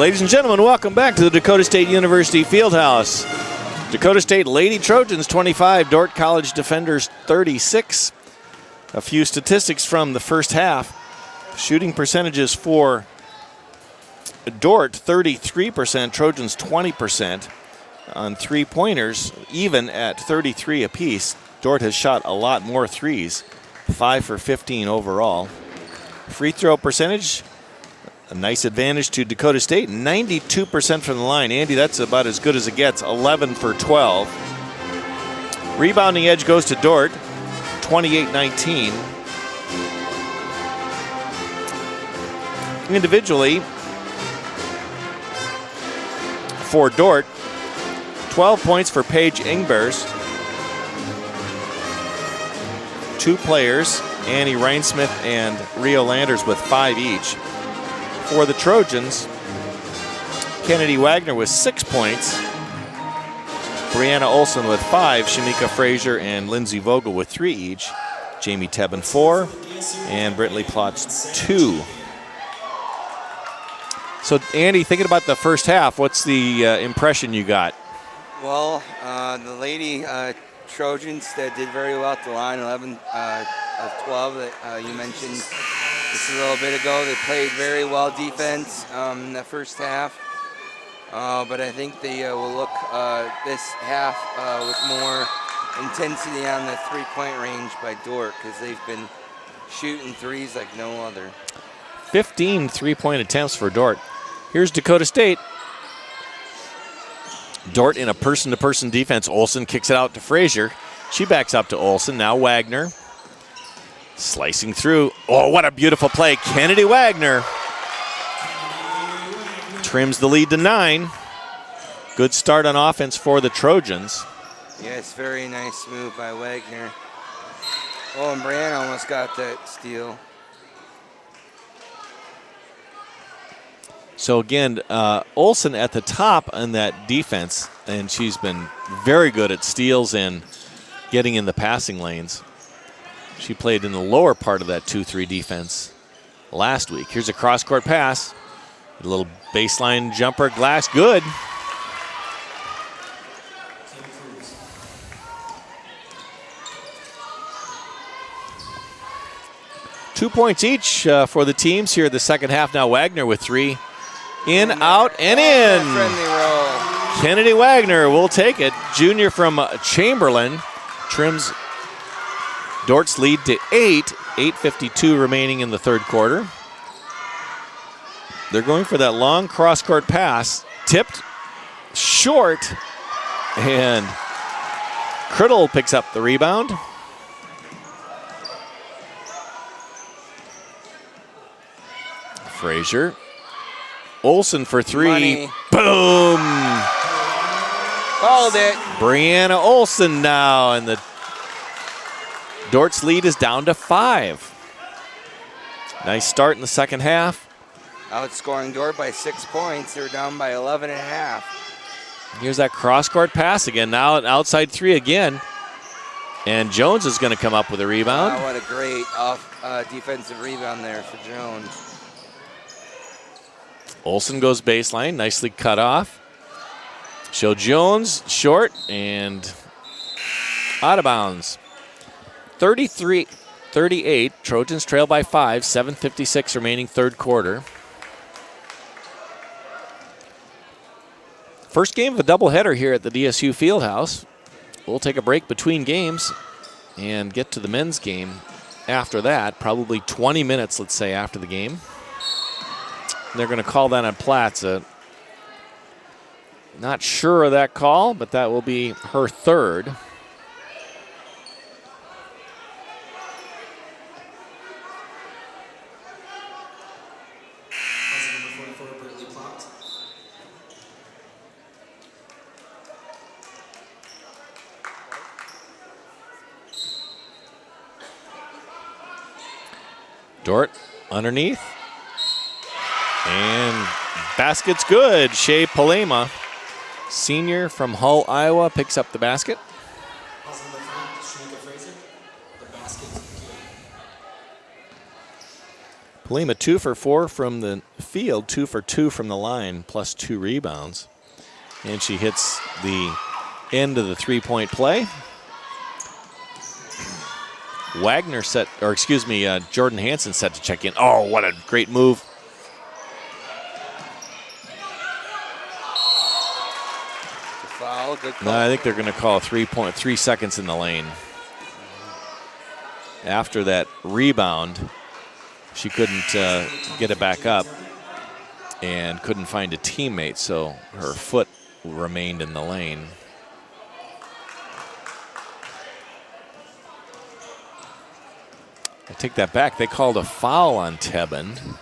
Ladies and gentlemen, welcome back to the Dakota State University Fieldhouse. Dakota State Lady Trojans 25, Dordt College Defenders 36. A few statistics from the first half. Shooting percentages for Dordt 33%, Trojans 20%. On three-pointers, even at 33 apiece. Dordt has shot a lot more threes, 5 for 15 overall. Free throw percentage, a nice advantage to Dakota State, 92% from the line. Andy, that's about as good as it gets, 11 for 12. Rebounding edge goes to Dordt, 28-19. Individually, for Dordt, 12 points for Paige Ingbers. 2 players, Annie Reinsmith and Rio Landers with 5 each. For the Trojans, Kennedy Wagner with 6 points. Brianna Olson with 5, Shamika Frazier and Lindsay Vogel with 3 each. Jamie Tebben 4, and Brittany Plotz 2. So, Andy, thinking about the first half, what's the impression you got? Well, the lady Trojans that did very well at the line, 11 of 12 that you mentioned just a little bit ago. They played very well defense in the first half. But I think they will look this half with more intensity on the three-point range by Dordt because they've been shooting threes like no other. 15 three-point attempts for Dordt. Here's Dakota State. Dordt in a person-to-person defense. Olson kicks it out to Frazier. She backs up to Olson. Now Wagner. Slicing through. Oh, what a beautiful play. Kennedy Wagner trims the lead to 9. Good start on offense for the Trojans. Yes, very nice move by Wagner. Oh, and Brianna almost got that steal. So again, Olson at the top on that defense, and she's been very good at steals and getting in the passing lanes. She played in the lower part of that 2-3 defense last week. Here's a cross-court pass. A little baseline jumper, glass, good. Two points each for the teams here in the second half. Now Wagner with 3. In, out, and in. Friendly roll. Kennedy Wagner will take it. Junior from Chamberlain trims Dordt's lead to 8. 8:52 remaining in the third quarter. They're going for that long cross-court pass. Tipped, short, and Criddle picks up the rebound. Frazier. Olson for 3. Money. Boom! Called it. Brianna Olson now, and the Dordt's lead is down to 5. Nice start in the second half. Outscoring Dordt by 6 points. They're down by 11.5. Here's that cross-court pass again. Now an outside 3 again. And Jones is going to come up with a rebound. Wow, what a great defensive rebound there for Jones. Olson goes baseline, nicely cut off. Show Jones short and out of bounds. 33-38, Trojans trail by 5, 7:56 remaining third quarter. First game of a doubleheader here at the DSU Fieldhouse. We'll take a break between games and get to the men's game after that, probably 20 minutes, let's say, after the game. They're going to call that on Platza. Not sure of that call, but that will be her third. Dordt underneath. And basket's good. Shea Palema, senior from Hull, Iowa, picks up the basket. Palima 2 for 4 from the field, 2 for 2 from the line, plus 2 rebounds. And she hits the end of the three-point play. Jordan Hansen set to check in. Oh, what a great move. Foul, good call. No, I think they're going to call 3 seconds in the lane. After that rebound, she couldn't get it back up and couldn't find a teammate, so her foot remained in the lane. I take that back. They called a foul on Tebben.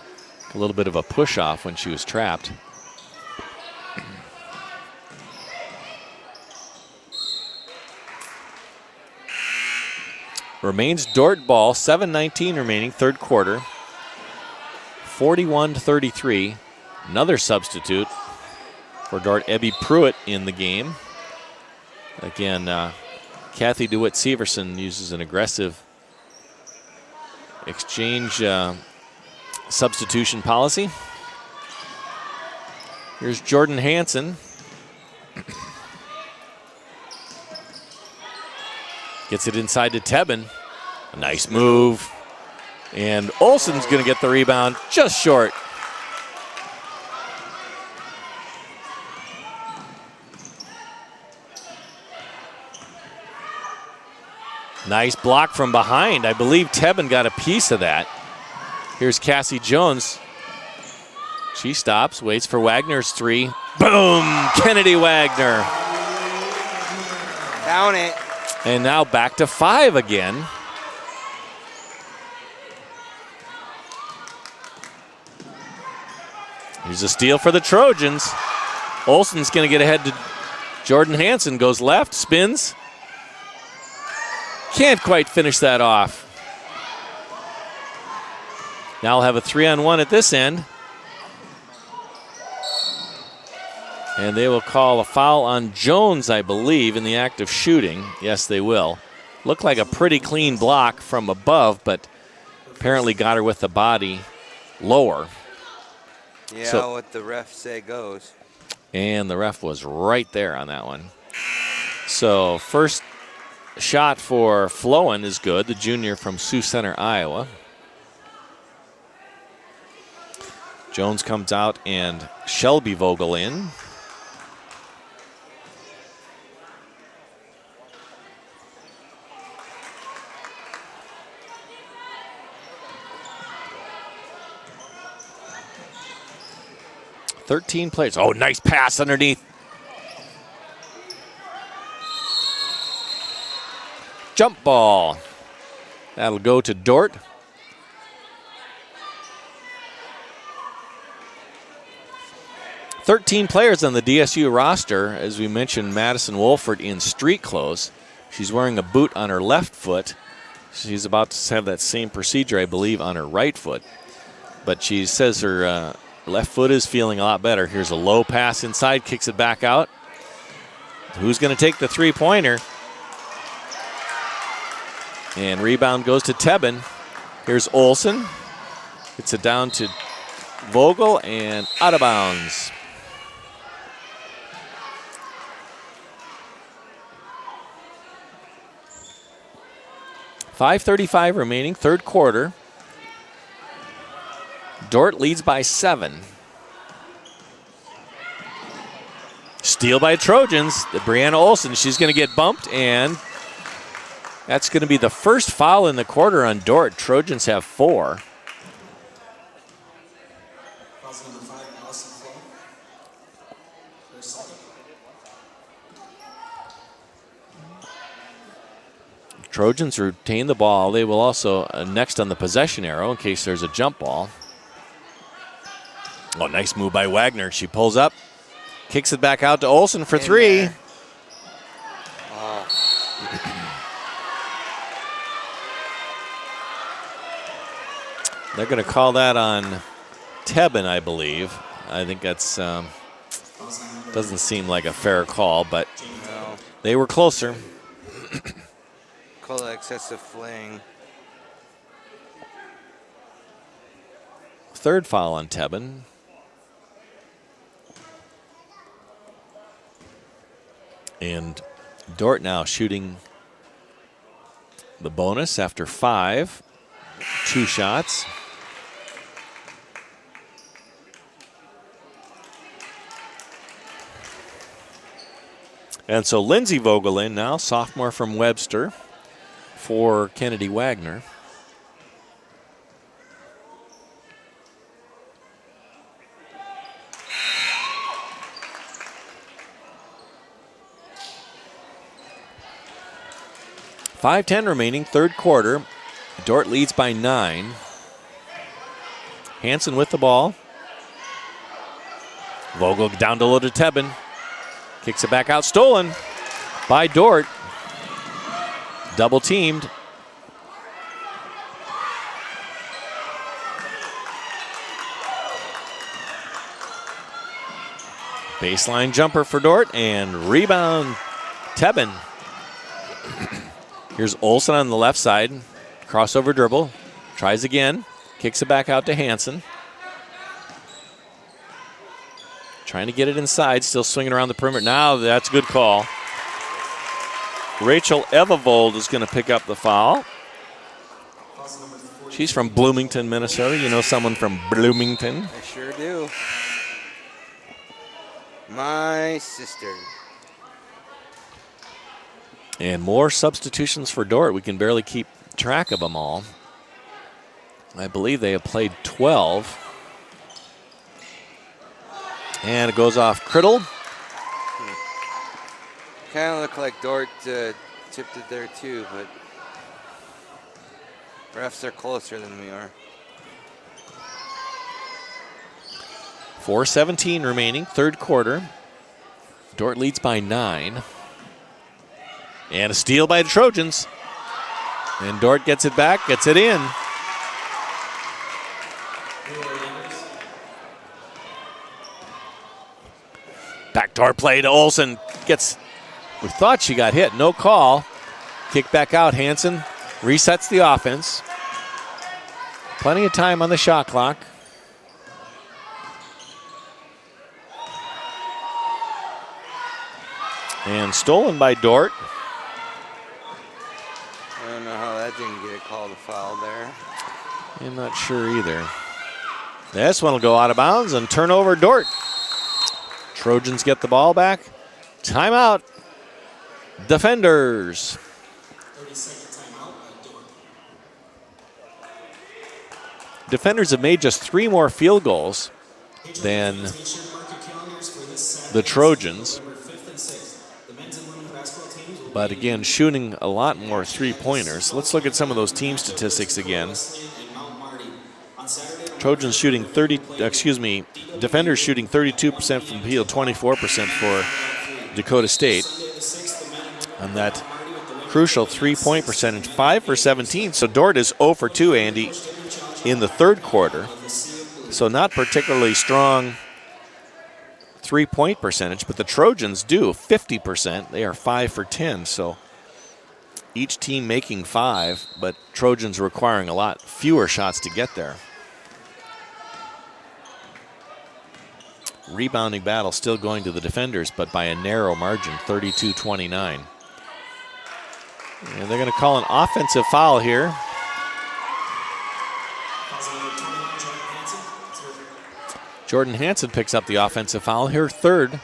A little bit of a push-off when she was trapped. Remains Dordt ball, 7:19 remaining, third quarter. 41-33. Another substitute for Dordt, Ebby Pruitt in the game. Again, Kathy DeWitt-Severson uses an aggressive exchange substitution policy. Here's Jordan Hansen. Gets it inside to Tebben. A nice move. And Olsen's going to get the rebound just short. Nice block from behind. I believe Tebben got a piece of that. Here's Cassie Jones. She stops, waits for Wagner's three. Boom! Kennedy Wagner. Down it. And now back to 5 again. Here's a steal for the Trojans. Olsen's going to get ahead to Jordan Hansen. Goes left, spins. Can't quite finish that off. Now we'll have a 3-on-1 at this end. And they will call a foul on Jones, I believe, in the act of shooting. Yes, they will. Looked like a pretty clean block from above, but apparently got her with the body lower. Yeah, so, what the ref say goes. And the ref was right there on that one. So first shot for Flowen is good, the junior from Sioux Center, Iowa. Jones comes out and Shelby Vogel in. .13 players. Oh, nice pass underneath. Jump ball. That'll go to Dordt. .13 players on the DSU roster. As we mentioned, Madison Wolford in street clothes. She's wearing a boot on her left foot. She's about to have that same procedure, I believe, on her right foot. But she says her left foot is feeling a lot better. Here's a low pass inside, kicks it back out. Who's going to take the three-pointer? And rebound goes to Tebben. Here's Olsen. Gets it down to Vogel and out of bounds. .5:35 remaining, third quarter. Dordt leads by 7. Steal by Trojans. The Brianna Olsen, she's going to get bumped, and that's going to be the first foul in the quarter on Dordt. Trojans have 4. Trojans retain the ball. They will also next on the possession arrow in case there's a jump ball. Oh, nice move by Wagner. She pulls up, kicks it back out to Olsen for 3. Oh. They're going to call that on Tebben, I believe. I think that's doesn't seem like a fair call, but No. they were closer. Call that excessive fling. third foul on Tebben. And Dordt now shooting the bonus after 5. 2 shots. And so Lindsay Vogelin now, sophomore from Webster, for Kennedy Wagner. .5:10 remaining, third quarter. Dordt leads by 9. Hansen with the ball. Vogel down to low to Tebben. Kicks it back out, stolen by Dordt. Double teamed. Baseline jumper for Dordt and rebound Tebben. Here's Olsen on the left side. Crossover dribble. Tries again. Kicks it back out to Hansen. Trying to get it inside. Still swinging around the perimeter. Now that's a good call. Rachel Evavold is going to pick up the foul. She's from Bloomington, Minnesota. You know someone from Bloomington? I sure do. My sister. And more substitutions for Dordt. We can barely keep track of them all. I believe they have played 12. And it goes off Criddle. Kind of looked like Dordt tipped it there too, but refs are closer than we are. 4:17 remaining, third quarter. Dordt leads by 9. And a steal by the Trojans. And Dordt gets it back, gets it in. Backdoor play to Olsen. We thought she got hit, no call. Kick back out, Hansen resets the offense. Plenty of time on the shot clock. And stolen by Dordt. I don't know how that didn't get a call to foul there. I'm not sure either. This one will go out of bounds and turn over Dordt. Trojans get the ball back. Timeout. Defenders. 30-second timeout by Dordt. Defenders have made just 3 more field goals than the Trojans. But again, shooting a lot more 3-pointers. Let's look at some of those team statistics again. Trojans shooting Defenders shooting 32% from field, 24% for Dakota State. And that crucial 3-point percentage, 5 for 17. So Dordt is 0 for 2, Andy, in the third quarter. So not particularly strong 3-point percentage, but the Trojans do 50%. They are 5 for 10. So each team making 5, but Trojans requiring a lot fewer shots to get there. Rebounding battle still going to the defenders, but by a narrow margin, 32-29. And they're going to call an offensive foul here. Jordan Hansen picks up the offensive foul, her third.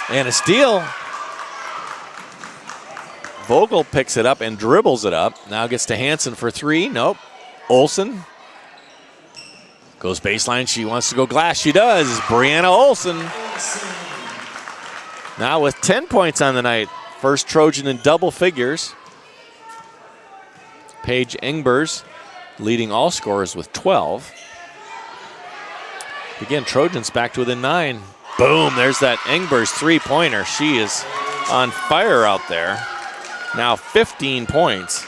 And a steal. Vogel picks it up and dribbles it up. Now gets to Hansen for 3. Nope. Olsen goes baseline. She wants to go glass. She does. Brianna Olsen. Now with 10 points on the night. First Trojan in double figures. Paige Engbers leading all scorers with 12. Again, Trojans back to within 9. Boom, there's that Engbers 3-pointer. She is on fire out there. Now 15 points.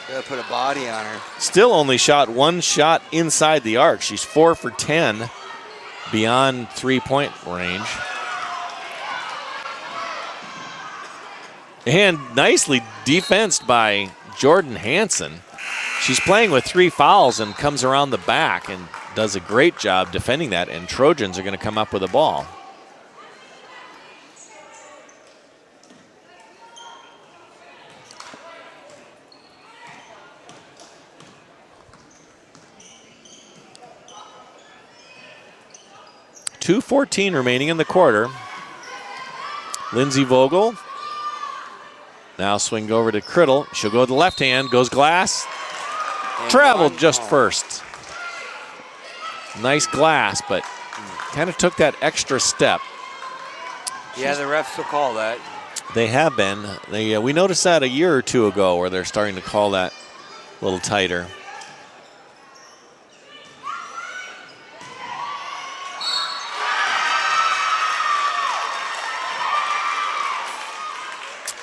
Gotta put a body on her. Still only shot 1 shot inside the arc. She's 4 for 10 beyond 3-point range. And nicely defensed by Jordan Hansen. She's playing with 3 fouls and comes around the back and does a great job defending that, and Trojans are going to come up with a ball. .2:14 remaining in the quarter. Lindsey Vogel. Now swing over to Criddle. She'll go to the left hand, goes glass. And Traveled one just ball. first. Nice glass, but kind of took that extra step. Yeah, the refs will call that. They have been. We noticed that a year or two ago where they're starting to call that a little tighter.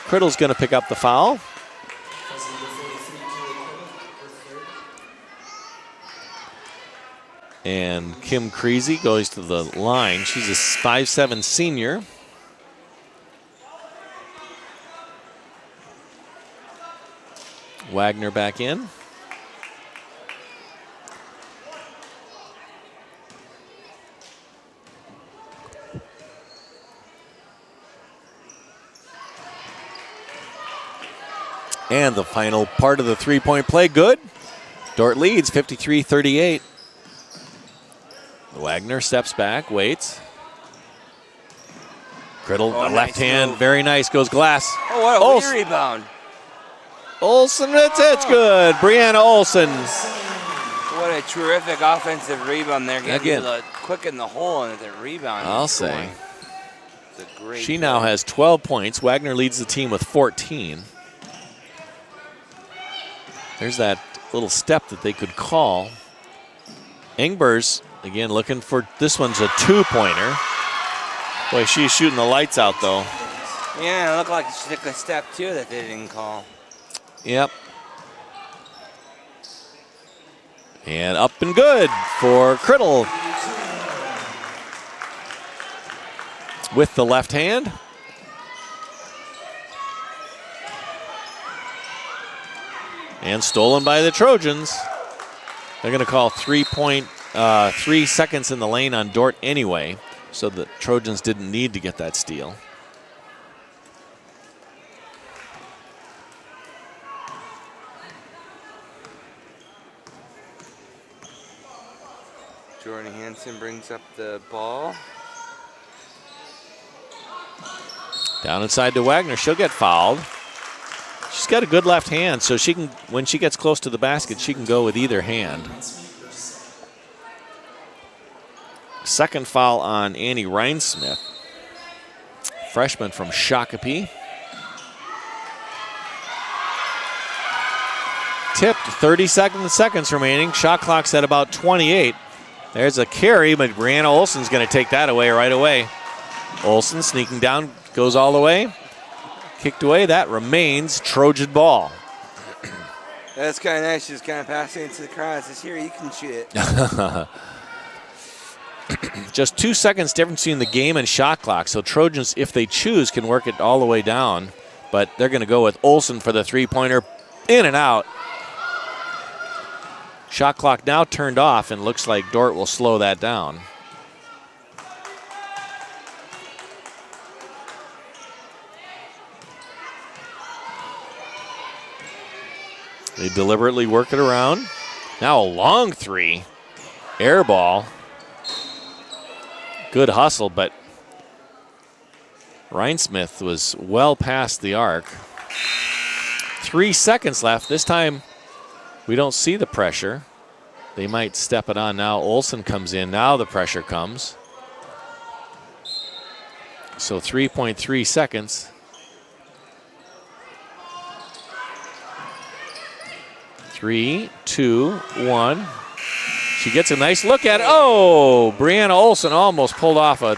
Criddle's going to pick up the foul. And Kim Creasy goes to the line. She's a 5'7" senior. Wagner back in. And the final part of the three-point play, good. Dordt leads 53-38. Wagner steps back, waits. Criddle, Oh, the left nice hand, move. very nice, goes glass. Oh, what a Olsen. weird rebound. Olsen, it's good. Brianna Olsen. What a terrific offensive rebound there. Getting Again. to the quick in the hole and the rebound. I'll is say. going. It's a great She now play. has 12 points. Wagner leads the team with 14. There's that little step that they could call. Engbers, again, looking for, this one's a two-pointer. Boy, she's shooting the lights out, though. Yeah, it looked like she took a step, too, that they didn't call. Yep. And up and good for Criddle. With the left hand. And stolen by the Trojans. They're going to call 3 seconds in the lane on Dordt anyway, so the Trojans didn't need to get that steal. Jordan Hansen brings up the ball. Down inside to Wagner. She'll get fouled. She's got a good left hand, so she can, when she gets close to the basket, she can go with either hand. Second foul on Annie Reinsmith, freshman from Shakopee. Tipped, 30 seconds remaining. Shot clock's at about 28. There's a carry, but Brianna Olsen's going to take that away right away. Olsen sneaking down, goes all the way. Kicked away, that remains Trojan ball. That's kind of nice. She's kind of passing it to the crowd. Says, here, you can shoot it. Just 2 seconds difference between the game and shot clock. So Trojans, if they choose, can work it all the way down. But they're going to go with Olsen for the three-pointer. In and out. Shot clock now turned off, and looks like Dordt will slow that down. They deliberately work it around. Now a long three. Air ball. Good hustle, but Reinsmith was well past the arc. 3 seconds left. This time we don't see the pressure. They might step it on now. Olsen comes in. Now the pressure comes. So 3.3 seconds. 3, 2, 1. She gets a nice look at it. Oh, Brianna Olsen almost pulled off would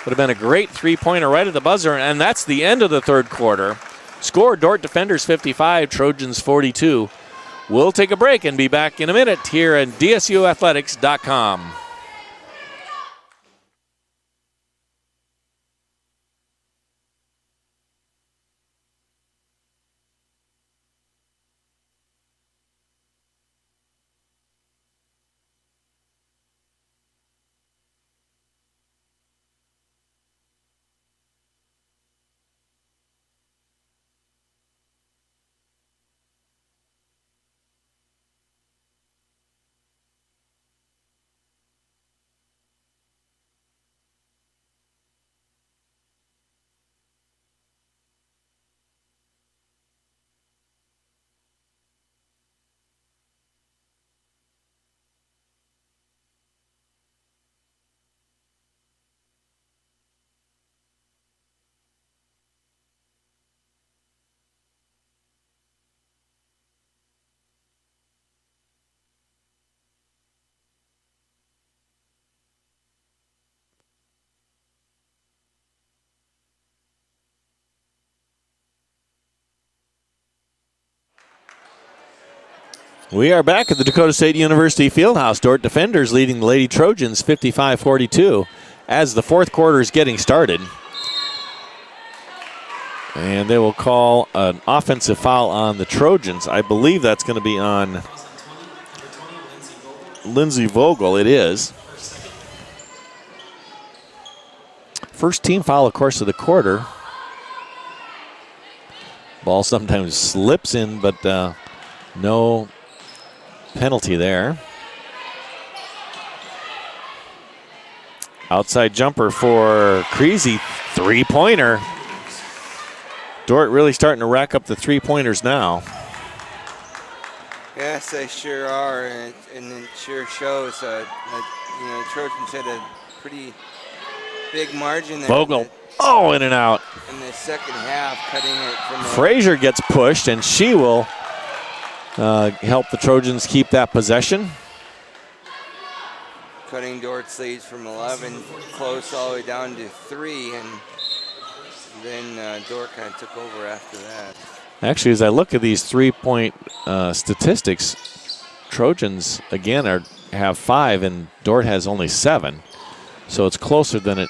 have been a great three-pointer right at the buzzer, and that's the end of the third quarter. Score, Dordt Defenders 55, Trojans 42. We'll take a break and be back in a minute here at DSUathletics.com. We are back at the Dakota State University Fieldhouse. Dordt defenders leading the Lady Trojans 55-42 as the fourth quarter is getting started. And they will call an offensive foul on the Trojans. I believe that's going to be on Lindsey Vogel. It is. First team foul, of course, of the quarter. Ball sometimes slips in, but no penalty there. Outside jumper for Creasy. Three-pointer. Dordt really starting to rack up the three-pointers now. Yes, they sure are, and it sure shows. Trojans had a pretty big margin there. Vogel, in and out. In the second half, cutting it from the... Frazier gets pushed, and she will help the Trojans keep that possession. Cutting Dordt's leads from 11 close all the way down to 3, and then Dordt kind of took over after that. Actually, as I look at these three-point statistics, Trojans, again, have 5, and Dordt has only 7. So it's closer than it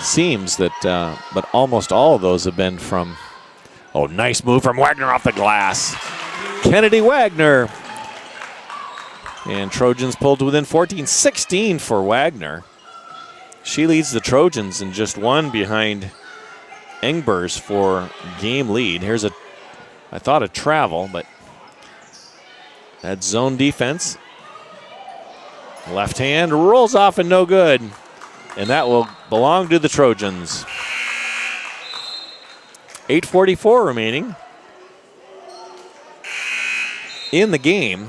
seems, that, but almost all of those have been from, nice move from Wagner off the glass. Kennedy Wagner. And Trojans pulled to within 14-16 for Wagner. She leads the Trojans in just one behind Engbers for game lead. Here's I thought a travel, but that zone defense. Left hand rolls off and no good. And that will belong to the Trojans. 8:44 remaining in the game.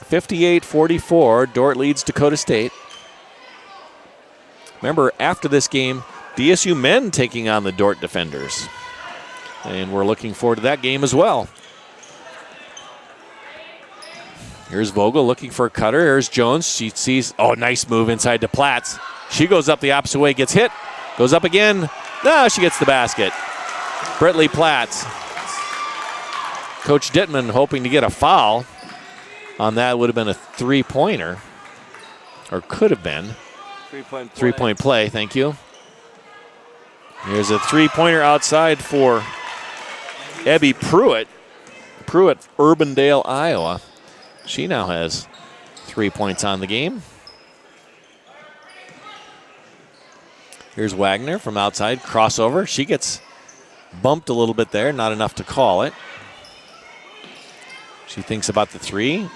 58-44, Dordt leads Dakota State. Remember, after this game, DSU men taking on the Dordt defenders. And we're looking forward to that game as well. Here's Vogel looking for a cutter. Here's Jones. She sees, nice move inside to Platts. She goes up the opposite way, gets hit, goes up again. No, she gets the basket. Britley Platts. Coach Dittman hoping to get a foul on that. Would have been a three-pointer, or could have been. Three-point play, thank you. Here's a three-pointer outside for Ebby Pruitt. Pruitt, Urbandale, Iowa. She now has 3 points on the game. Here's Wagner from outside, crossover. She gets bumped a little bit there, not enough to call it. She thinks about the three.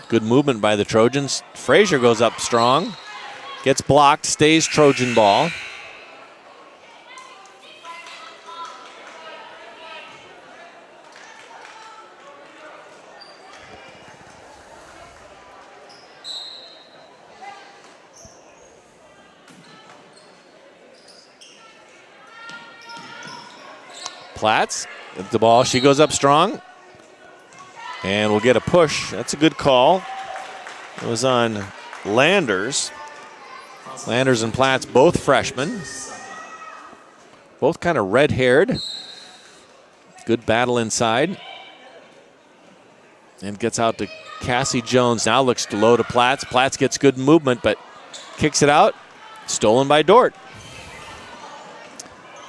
Good movement by the Trojans. Frazier goes up strong, gets blocked, stays Trojan ball. Platts with the ball. She goes up strong. And we'll get a push. That's a good call. It was on Landers. Landers and Platts, both freshmen. Both kind of red-haired. Good battle inside. And gets out to Cassie Jones. Now looks low to Platts. Platts gets good movement, but kicks it out. Stolen by Dordt.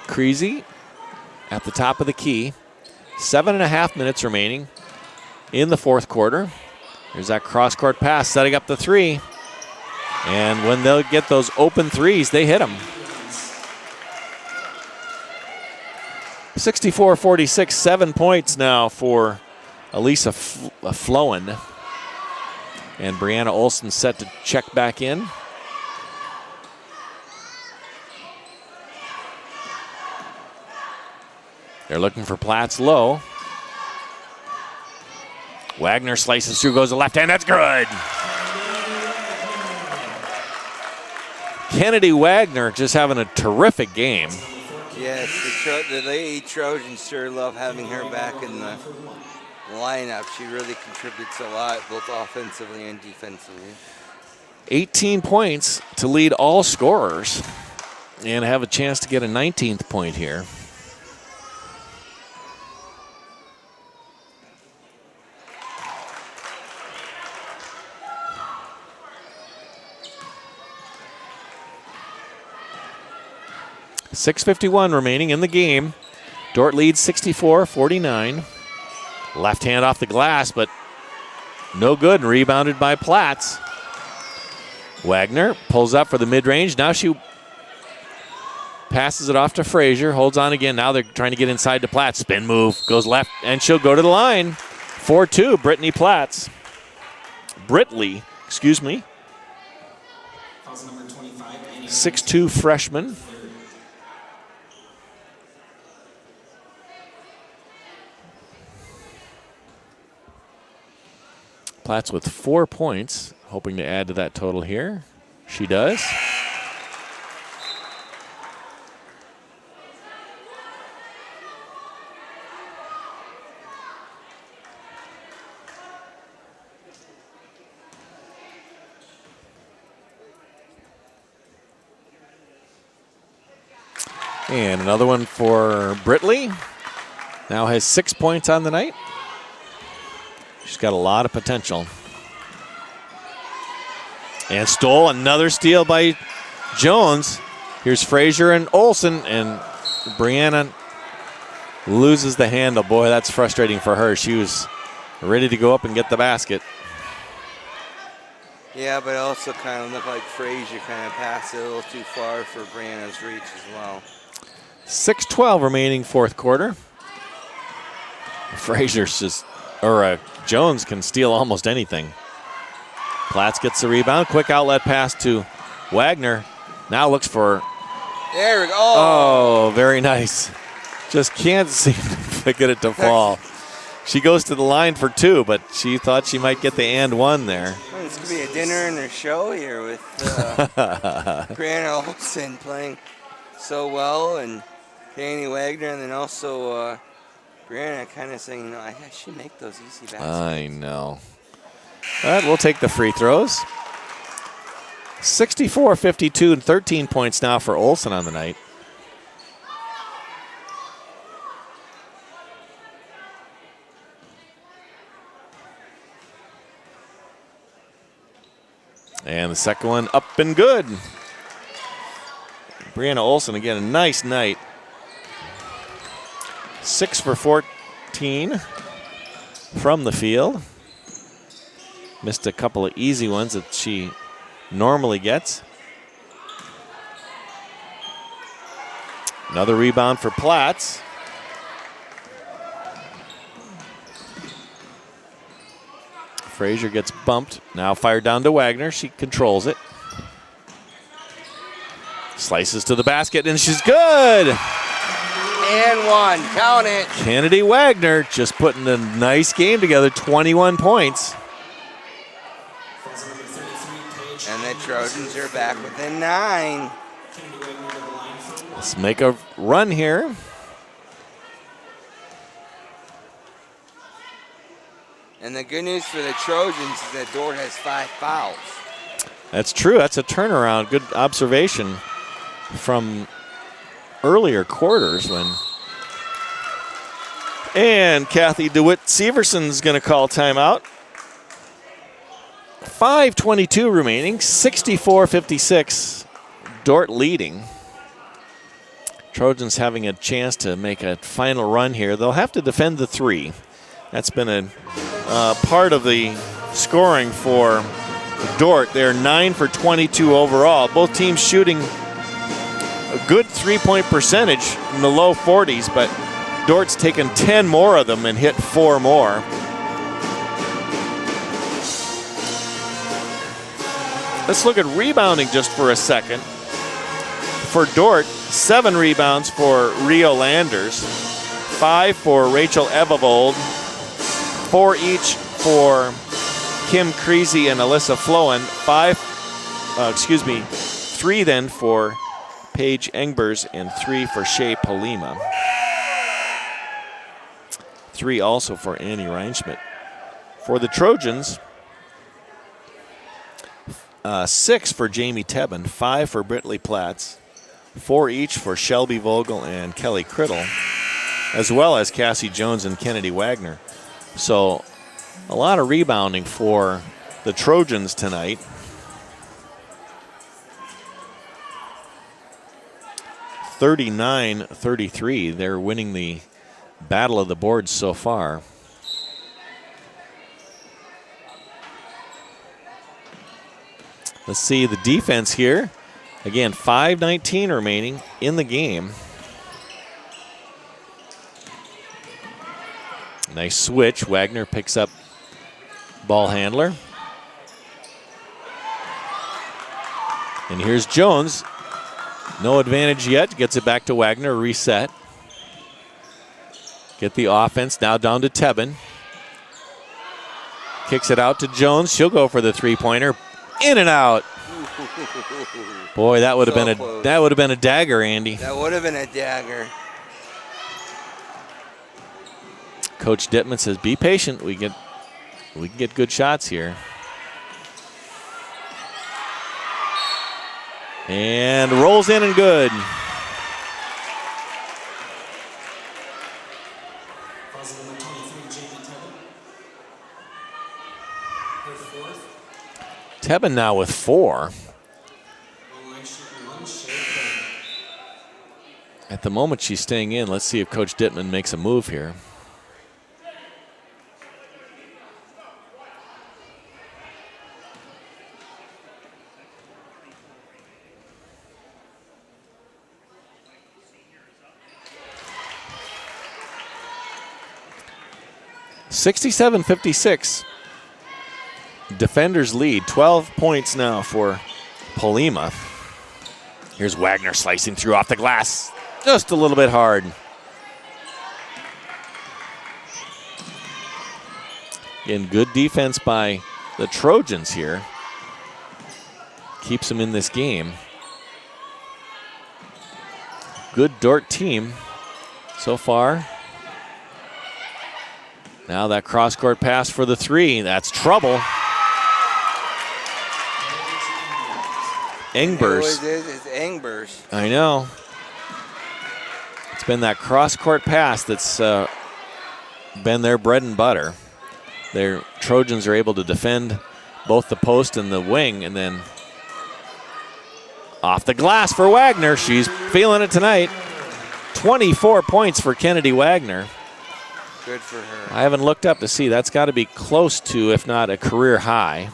Creasy at the top of the key. 7.5 minutes remaining in the fourth quarter. There's that cross-court pass setting up the three. And when they'll get those open threes, they hit them. 64-46, 7 points now for Elisa Flowen. And Brianna Olson set to check back in. They're looking for Platts low. Wagner slices through, goes to left hand. That's good. Kennedy Wagner just having a terrific game. Yes, the Lady Trojans sure love having her back in the lineup. She really contributes a lot, both offensively and defensively. 18 points to lead all scorers and have a chance to get a 19th point here. 6:51 remaining in the game. Dordt leads 64-49. Left hand off the glass, but no good, and rebounded by Platts. Wagner pulls up for the mid-range. Now she passes it off to Frazier, holds on again. Now they're trying to get inside to Platts. Spin move, goes left, and she'll go to the line. 4-2, Brittany Platts. Britley, excuse me. 6'2" freshman. Platts with 4 points, hoping to add to that total here. She does. And another one for Britley. Now has 6 points on the night. She's got a lot of potential. And stole another steal by Jones. Here's Frazier and Olsen, and Brianna loses the handle. Boy, that's frustrating for her. She was ready to go up and get the basket. Yeah, but it also kind of looked like Frazier kind of passed it a little too far for Brianna's reach as well. 6:12 remaining fourth quarter. Frazier's just, Jones can steal almost anything. Platts gets the rebound. Quick outlet pass to Wagner. Now looks for. There we go. Oh, very nice. Just can't seem to get it to fall. She goes to the line for 2, but she thought she might get the and one there. Well, this could be a dinner and a show here with Brianna Olsen playing so well, and Danny Wagner, and then also Brianna kind of saying, I should make those easy baskets. I know. But we'll take the free throws. 64-52 and 13 points now for Olsen on the night. And the second one up and good. Brianna Olsen, again, a nice night. 6 for 14 from the field. Missed a couple of easy ones that she normally gets. Another rebound for Platts. Frazier gets bumped. Now fired down to Wagner. She controls it. Slices to the basket, and she's good. And one. Count it. Kennedy Wagner just putting a nice game together. 21 points. And the Trojans are back within 9. Let's make a run here. And the good news for the Trojans is that Dordt has 5 fouls. That's true. That's a turnaround. Good observation from earlier quarters when. And Kathy DeWitt Severson's going to call timeout. 5:22 remaining, 64-56. Dordt leading. Trojans having a chance to make a final run here. They'll have to defend the 3. That's been a part of the scoring for Dordt. They're 9 for 22 overall. Both teams shooting a good 3-point percentage in the low 40s, but Dort's taken 10 more of them and hit 4 more. Let's look at rebounding just for a second. For Dordt, 7 rebounds for Rio Landers, 5 for Rachel Evavold, 4 each for Kim Creasy and Alyssa Flowen, 3 then for Paige Engbers, and 3 for Shea Polima. 3 also for Annie Reinschmidt. For the Trojans, 6 for Jamie Tebben, 5 for Britley Platts, 4 each for Shelby Vogel and Kelly Criddle, as well as Cassie Jones and Kennedy Wagner. So a lot of rebounding for the Trojans tonight. 39-33. They're winning the battle of the boards so far. Let's see the defense here. Again, 5:19 remaining in the game. Nice switch. Wagner picks up ball handler. And here's Jones. No advantage yet. Gets it back to Wagner. Reset. Get the offense now down to Tebben. Kicks it out to Jones. She'll go for the three-pointer. In and out. Boy, that would have been a dagger, Andy. That would have been a dagger. Coach Dittman says, "Be patient. We can get good shots here." And rolls in and good. Tebben now with 4. At the moment, she's staying in. Let's see if Coach Dittman makes a move here. (67-56). Defenders lead. 12 points now for Polima. Here's Wagner slicing through off the glass. Just a little bit hard. Again, good defense by the Trojans here. Keeps them in this game. Good Dordt team so far. Now that cross-court pass for the 3. That's trouble. Engbers. It's Engbers. I know. It's been that cross-court pass that's been their bread and butter. Their Trojans are able to defend both the post and the wing, and then off the glass for Wagner. She's feeling it tonight. 24 points for Kennedy Wagner. Good for her. I haven't looked up to see. That's got to be close to, if not a career high.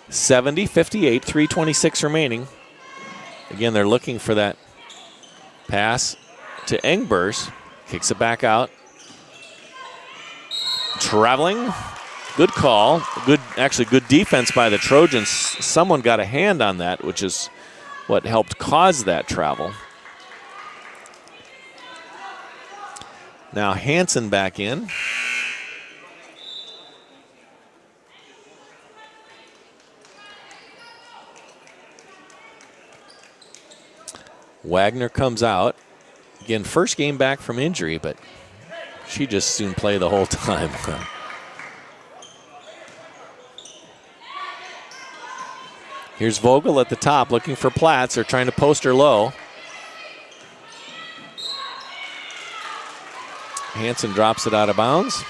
70-58, 3:26 remaining. Again, they're looking for that pass to Engbers. Kicks it back out. Traveling. Good call. Good defense by the Trojans. Someone got a hand on that, which is what helped cause that travel. Now Hansen back in. Wagner comes out. Again, first game back from injury, but she just soon play the whole time. Here's Vogel at the top looking for Platts. They're trying to post her low. Hansen drops it out of bounds.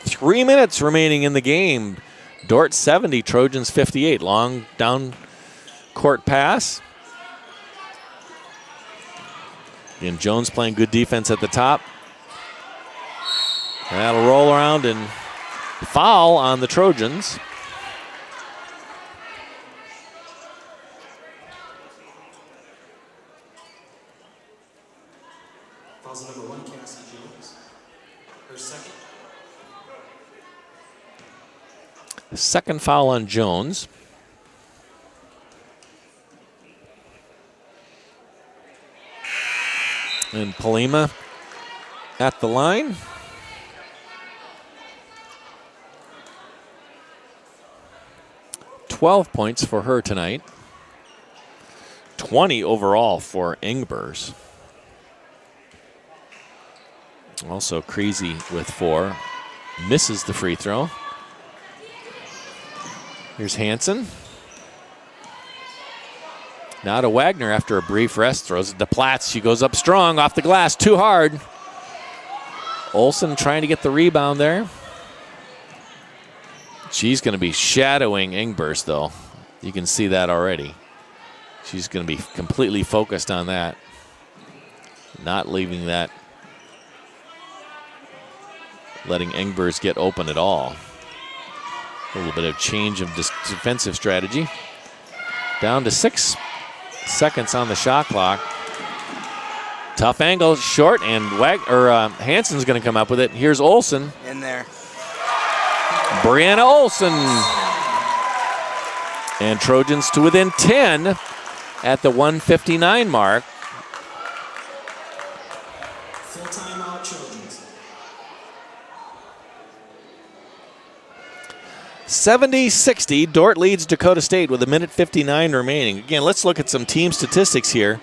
Three minutes remaining in the game. Dordt 70, Trojans 58. Long down court pass. And Jones playing good defense at the top. And that'll roll around and foul on the Trojans. Fouls number 1, Cassie Jones. Her second. The second foul on Jones. And Polima at the line. $12 points for her tonight. 20 overall for Engbers. Also Creasy with 4. Misses the free throw. Here's Hansen. Now to Wagner after a brief rest. Throws it to Platts. She goes up strong off the glass. Too hard. Olsen trying to get the rebound there. She's going to be shadowing Ingberst, though. You can see that already. She's going to be completely focused on that. Not leaving that, letting Ingberst get open at all. A little bit of change of defensive strategy. Down to 6 seconds on the shot clock. Tough angle, short, and Hansen's going to come up with it. Here's Olsen. In there. Brianna Olsen. And Trojans to within 10 at the 1:59 mark. Full timeout, Trojans. 70-60, Dordt leads Dakota State with 1:59 remaining. Again, let's look at some team statistics here.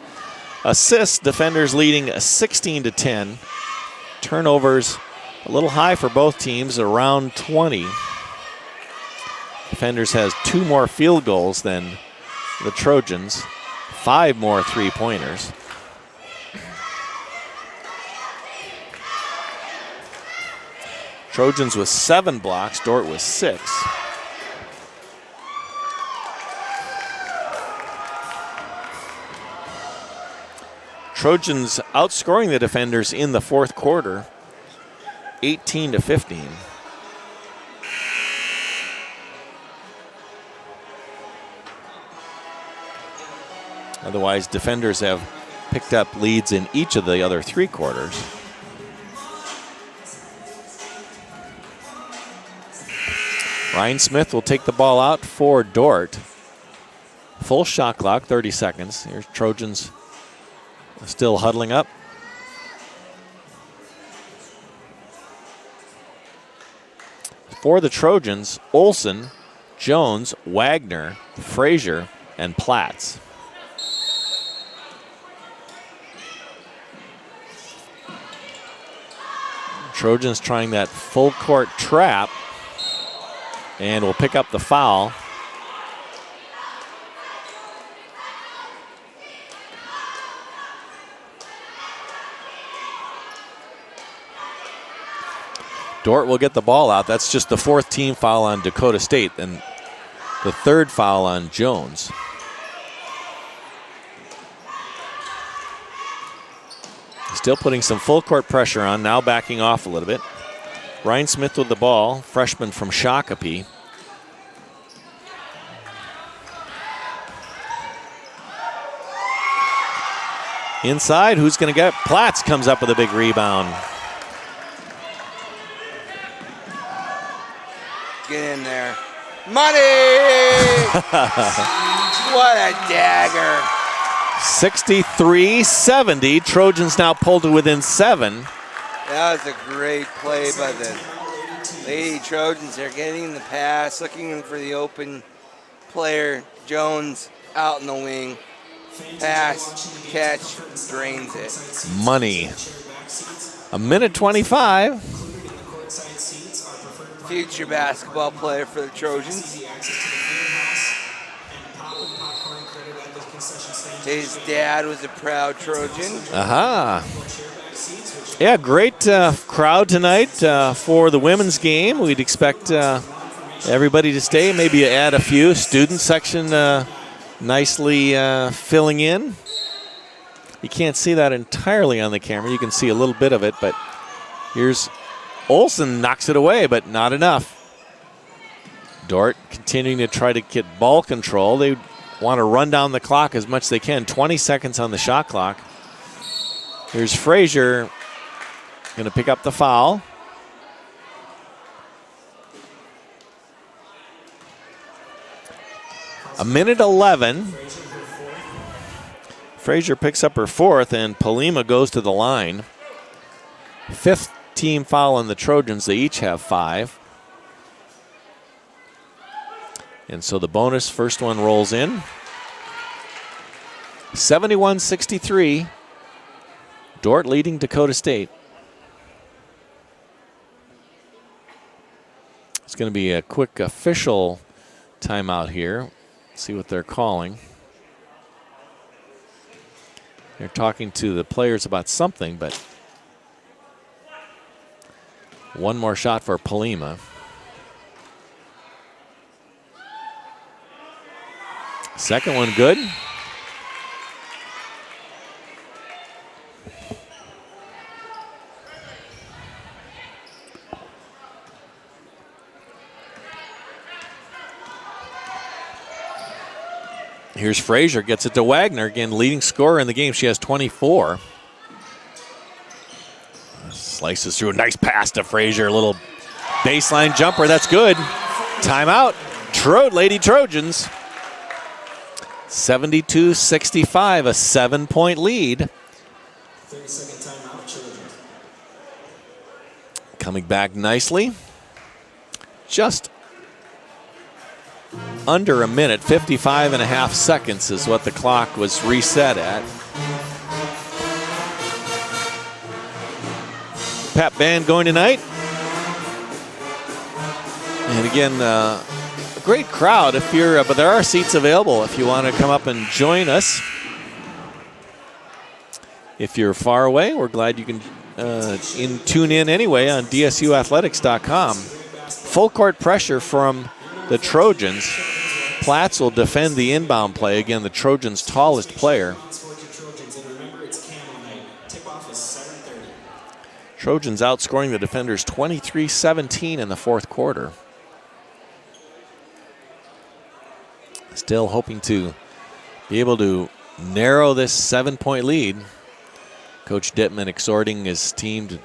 Assists, defenders leading 16-10. Turnovers a little high for both teams, around 20. Defenders has 2 more field goals than the Trojans, 5 more three-pointers. Trojans with 7 blocks, Dordt with 6. Trojans outscoring the defenders in the fourth quarter, 18-15. Otherwise, defenders have picked up leads in each of the other 3 quarters. Ryan Smith will take the ball out for Dordt. Full shot clock, 30 seconds. Here's Trojans still huddling up. For the Trojans, Olsen, Jones, Wagner, Frazier, and Platts. Trojans trying that full court trap and will pick up the foul. Dordt will get the ball out. That's just the 4th team foul on Dakota State and the 3rd foul on Jones. Still putting some full court pressure on, now backing off a little bit. Ryan Smith with the ball, freshman from Shakopee. Inside, who's going to get? Platts comes up with a big rebound. Get in there. Money! What a dagger. 63-70. Trojans now pulled to within 7. That was a great play by the Lady Trojans. They're getting the pass, looking for the open player. Jones out in the wing. Pass, catch, drains it. Money. 1:25. Future basketball player for the Trojans. His dad was a proud Trojan. Aha. Yeah, great crowd tonight for the women's game. We'd expect everybody to stay. Maybe add a few. Student section nicely filling in. You can't see that entirely on the camera. You can see a little bit of it, but here's Olsen, knocks it away, but not enough. Dordt continuing to try to get ball control. They want to run down the clock as much as they can. 20 seconds on the shot clock. Here's Frazier going to pick up the foul. A minute 11. Frazier picks up her 4th, and Palima goes to the line. 5th team foul on the Trojans. They each have 5. And so the bonus first one rolls in. 71-63. Dordt leading Dakota State. It's going to be a quick official timeout here. See what they're calling. They're talking to the players about something, but one more shot for Palima. Second one good. Here's Frazier, gets it to Wagner. Again, leading scorer in the game. She has 24. Slices through a nice pass to Frazier. A little baseline jumper. That's good. Timeout. Lady Trojans. 72-65, a 7-point lead. 30-second timeout, Trojans. Coming back nicely. Just under a minute, 55 and a half seconds is what the clock was reset at. Pep band going tonight. And again, a great crowd if you're, but there are seats available if you want to come up and join us. If you're far away, we're glad you can tune in anyway on DSUathletics.com. Full court pressure from the Trojans. Platts will defend the inbound play. Again, the Trojans' tallest player. Trojans outscoring the defenders 23-17 in the fourth quarter. Still hoping to be able to narrow this 7-point lead. Coach Dittman exhorting his team to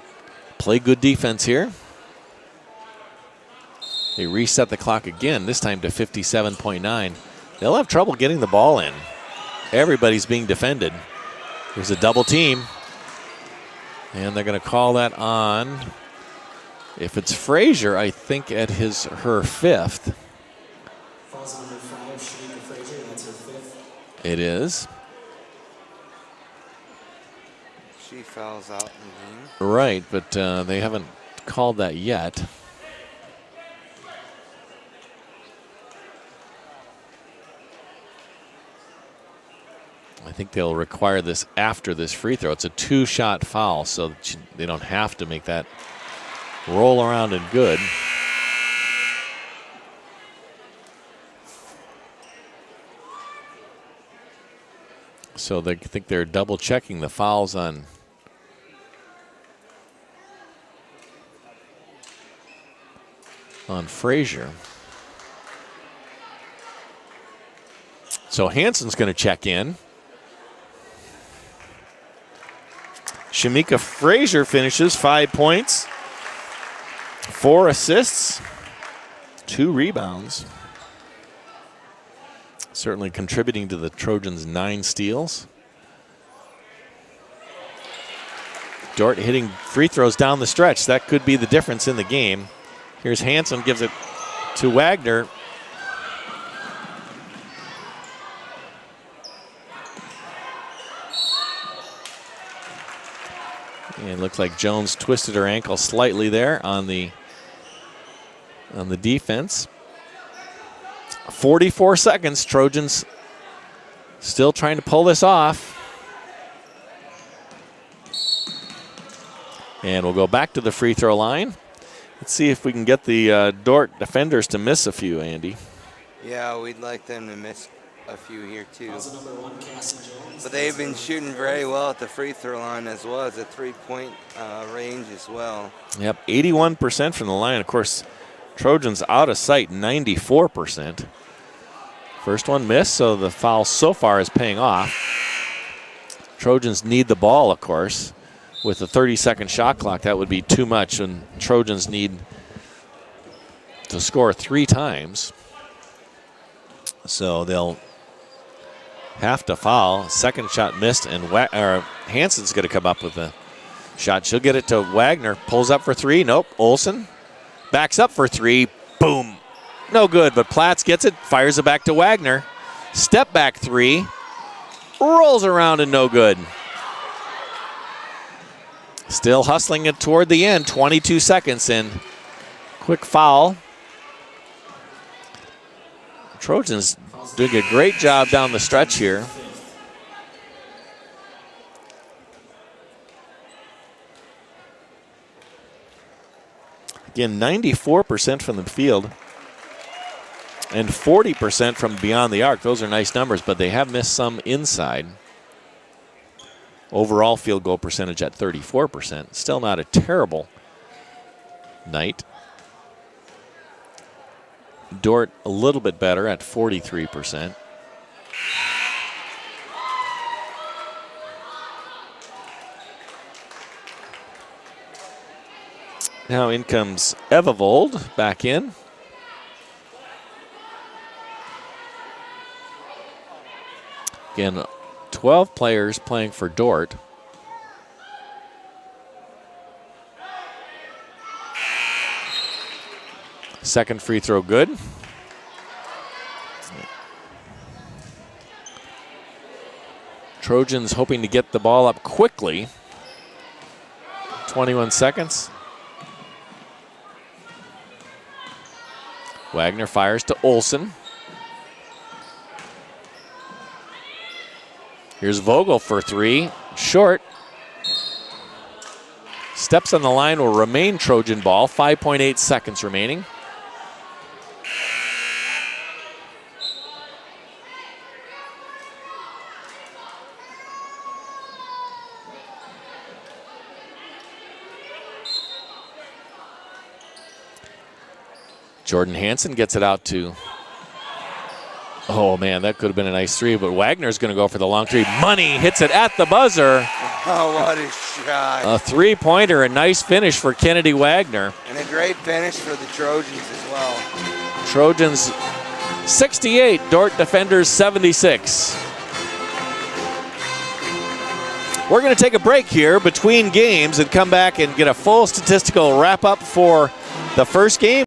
play good defense here. They reset the clock again, this time to 57.9. They'll have trouble getting the ball in. Everybody's being defended. There's a double team. And they're going to call that on. If it's Frazier, I think at her fifth. Falls on number 5, Shanika Frazier. That's her 5th. It is. She fouls out in the game. Right, but they haven't called that yet. I think they'll require this after this free throw. It's a 2-shot foul, so they don't have to make that roll around and good. So they think they're double checking the fouls on Frazier. So Hansen's going to check in. Shamika Frazier finishes 5 points, 4 assists, 2 rebounds. Certainly contributing to the Trojans' 9 steals. Dordt hitting free throws down the stretch. That could be the difference in the game. Here's Hansen, gives it to Wagner. And it looks like Jones twisted her ankle slightly there on the defense. 44 seconds. Trojans still trying to pull this off. And we'll go back to the free throw line. Let's see if we can get the Dordt defenders to miss a few, Andy. Yeah, we'd like them to miss a few here too. But they've been shooting very well at the free throw line as well as a 3-point range as well. Yep, 81% from the line. Of course, Trojans out of sight, 94%. First one missed, so the foul so far is paying off. Trojans need the ball, of course. With a 30-second shot clock, that would be too much, and Trojans need to score 3 times. So they'll have to foul. Second shot missed, and Hansen's going to come up with a shot. She'll get it to Wagner. Pulls up for 3. Nope. Olsen backs up for 3. Boom. No good, but Platts gets it. Fires it back to Wagner. Step back 3. Rolls around and no good. Still hustling it toward the end. 22 seconds in. Quick foul. Trojans doing a great job down the stretch here. Again, 94% from the field. and 40% from beyond the arc. Those are nice numbers, but they have missed some inside. Overall field goal percentage at 34%. Still not a terrible night. Dordt a little bit better at 43%. Now in comes Evavold back in. Again, 12 players playing for Dordt. Second free throw good. Trojans hoping to get the ball up quickly. 21 seconds. Wagner fires to Olsen. Here's Vogel for three. Short. Steps on the line will remain Trojan ball. 5.8 seconds remaining. Jordan Hansen gets it out to, oh man, that could have been a nice three, but Wagner's going to go for the long three. Money hits it at the buzzer. Oh, what a shot. A three-pointer, a nice finish for Kennedy Wagner. And a great finish for the Trojans as well. Trojans 68, Dordt defenders 76. We're going to take a break here between games and come back and get a full statistical wrap-up for the first game.